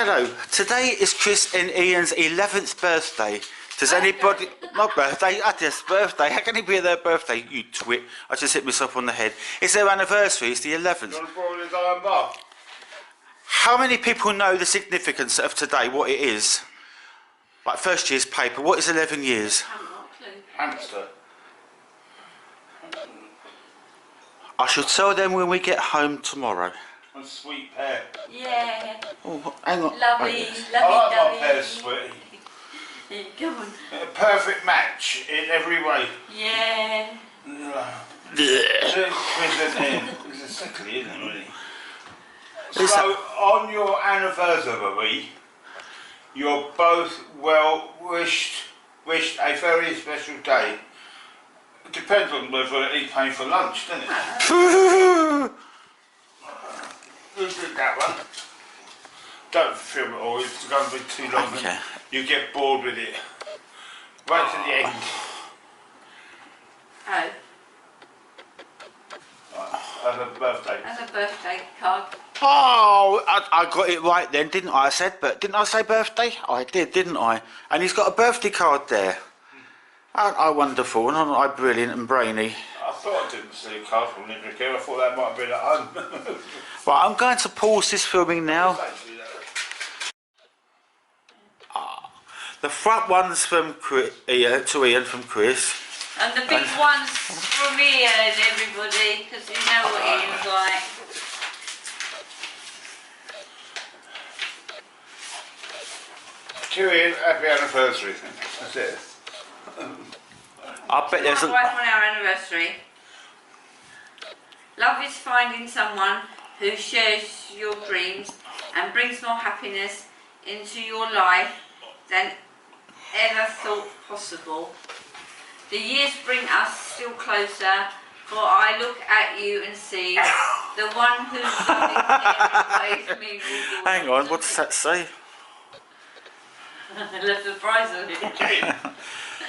Hello, today is Chris and Ian's 11th birthday. Does anybody... My birthday? Just birthday. How can it be their birthday, you twit? I just hit myself on the head. It's their anniversary, it's the 11th. You want to borrow his iron bar? How many people know the significance of today, what it is? Like first year's paper, what is 11 years? Hamster. I shall tell them when we get home tomorrow. And sweet pear. Yeah. Oh, hang on. Lovely, I like my lovely. pears sweet. Come on. A perfect match in every way. Yeah. This is sickly, isn't it, really? So, on your anniversary, you're both wished a very special day. It depends on whether he's paying for lunch, doesn't it? Who did that one? Don't film it all, it's going to be too long and you get bored with it. Right to the end. Oh. As a birthday. As a birthday card. Oh, I got it right then, didn't I? Didn't I say birthday? I did, didn't I? And he's got a birthday card there. Aren't I wonderful and aren't I brilliant and brainy? I thought I didn't see a card from Linda Kerr. I thought that might have been at home. Right, I'm going to pause this filming now. The front one's from Ian from Chris. And the big ones from Ian, everybody, because you know what Ian's like. To Ian, happy anniversary. That's it. I bet there's My wife on our anniversary. Love is finding someone who shares your dreams and brings more happiness into your life than ever thought possible. The years bring us still closer, for I look at you and see the one whose loving care me. Hang on, what does that say? Left a prize on it.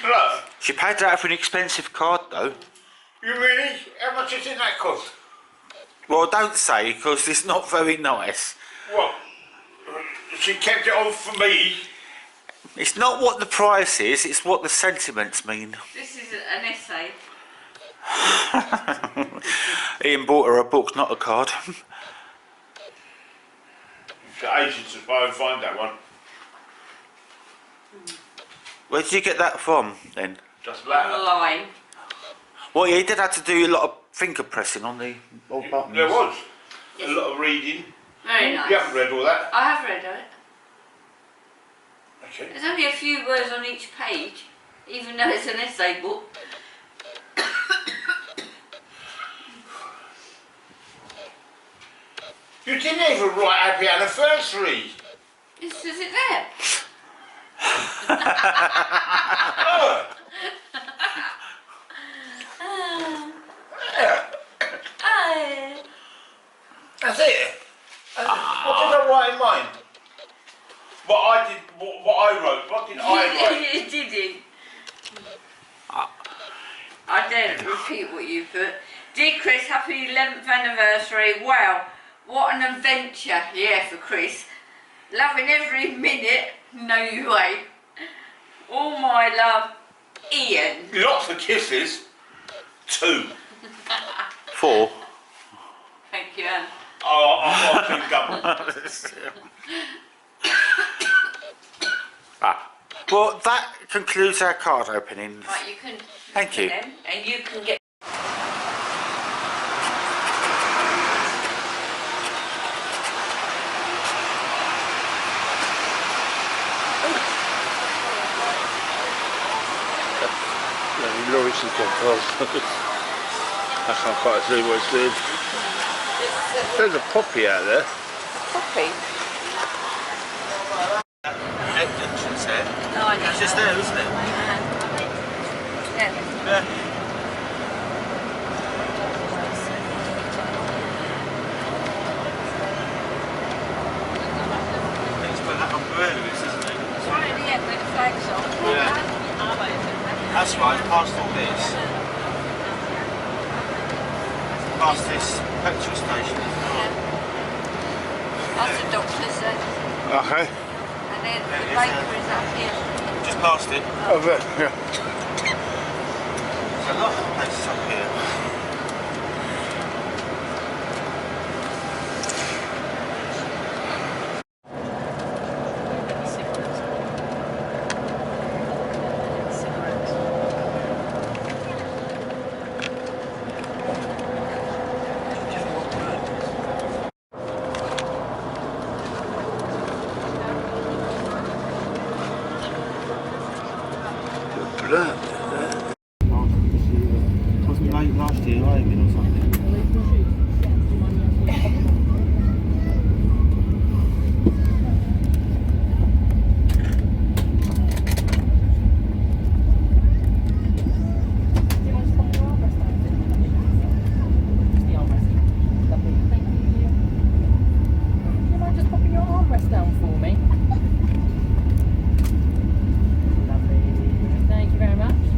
Look. She paid that for an expensive card though. You really? How much is that cost? Well, don't say, because it's not very nice. What? She kept it on for me. It's not what the price is, it's what the sentiments mean. This is an essay. Ian bought her a book, not a card. The agents to try and find that one. Where did you get that from, then? Just that. Online. Well, yeah, you did have to do a lot of finger pressing on the old buttons. There was. A lot of reading. Very nice. You haven't read all that? I have read it. Okay. There's only a few words on each page, even though it's an essay book. You didn't even write happy anniversary. Is it there? That's it. What did I write in mine? What I did, what I wrote. What did I write? You didn't. I don't repeat what you put. Dear Chris, happy 11th anniversary. Wow, what an adventure. Yeah, for Chris. Loving every minute. No way. All my love, Ian. Lots of kisses. 2. 4. Thank you, Anne. Oh, I've been double. Well, that concludes our card openings. Right, you can. Thank you. Them, and you can get. Lawrence and Controls. I can't quite see what it's doing. There's a poppy out there. Poppy? Entrance there. No, I know. It's just there, isn't it? Yeah. It's where that umbrella is, isn't it? It's right at the end where the flag's on. Yeah. That's right, past all this. Past this petrol station. Yeah. That's the doctor's then. Okay. And then the bakery's up here. Just past it. Over there, yeah. There's a lot of places up here. Wasn't late last year, Iain, or something? Down for me. Lovely. Thank you very much.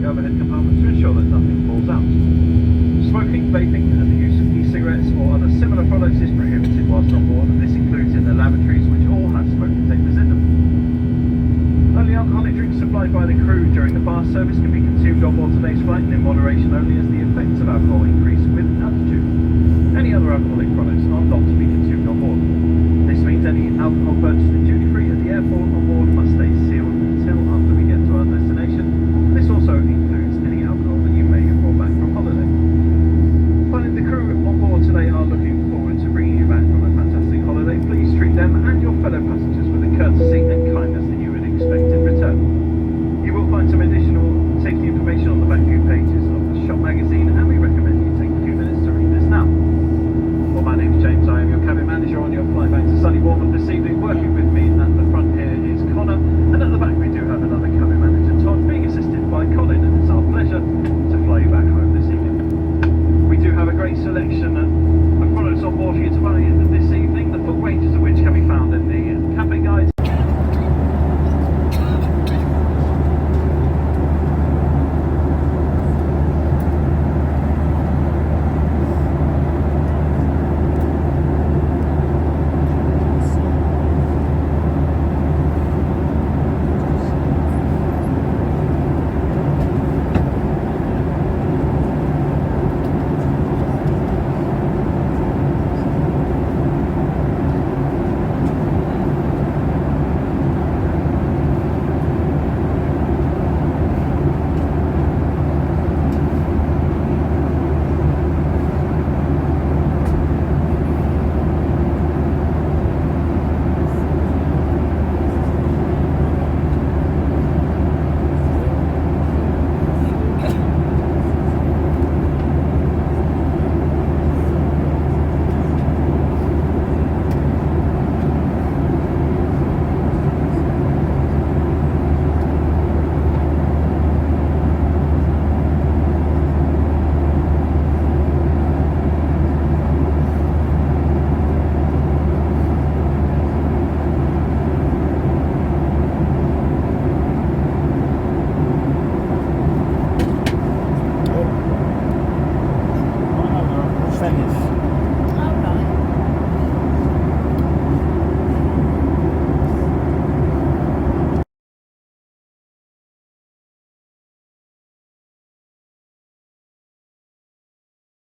the overhead compartments to ensure that nothing falls out. Smoking, vaping and the use of e-cigarettes or other similar products is prohibited whilst on board, and this includes in the lavatories which all have smoke detectors in them. Only alcoholic drinks supplied by the crew during the bar service can be consumed on board today's flight and in moderation only, as the effects of alcohol increase with altitude. Any other alcoholic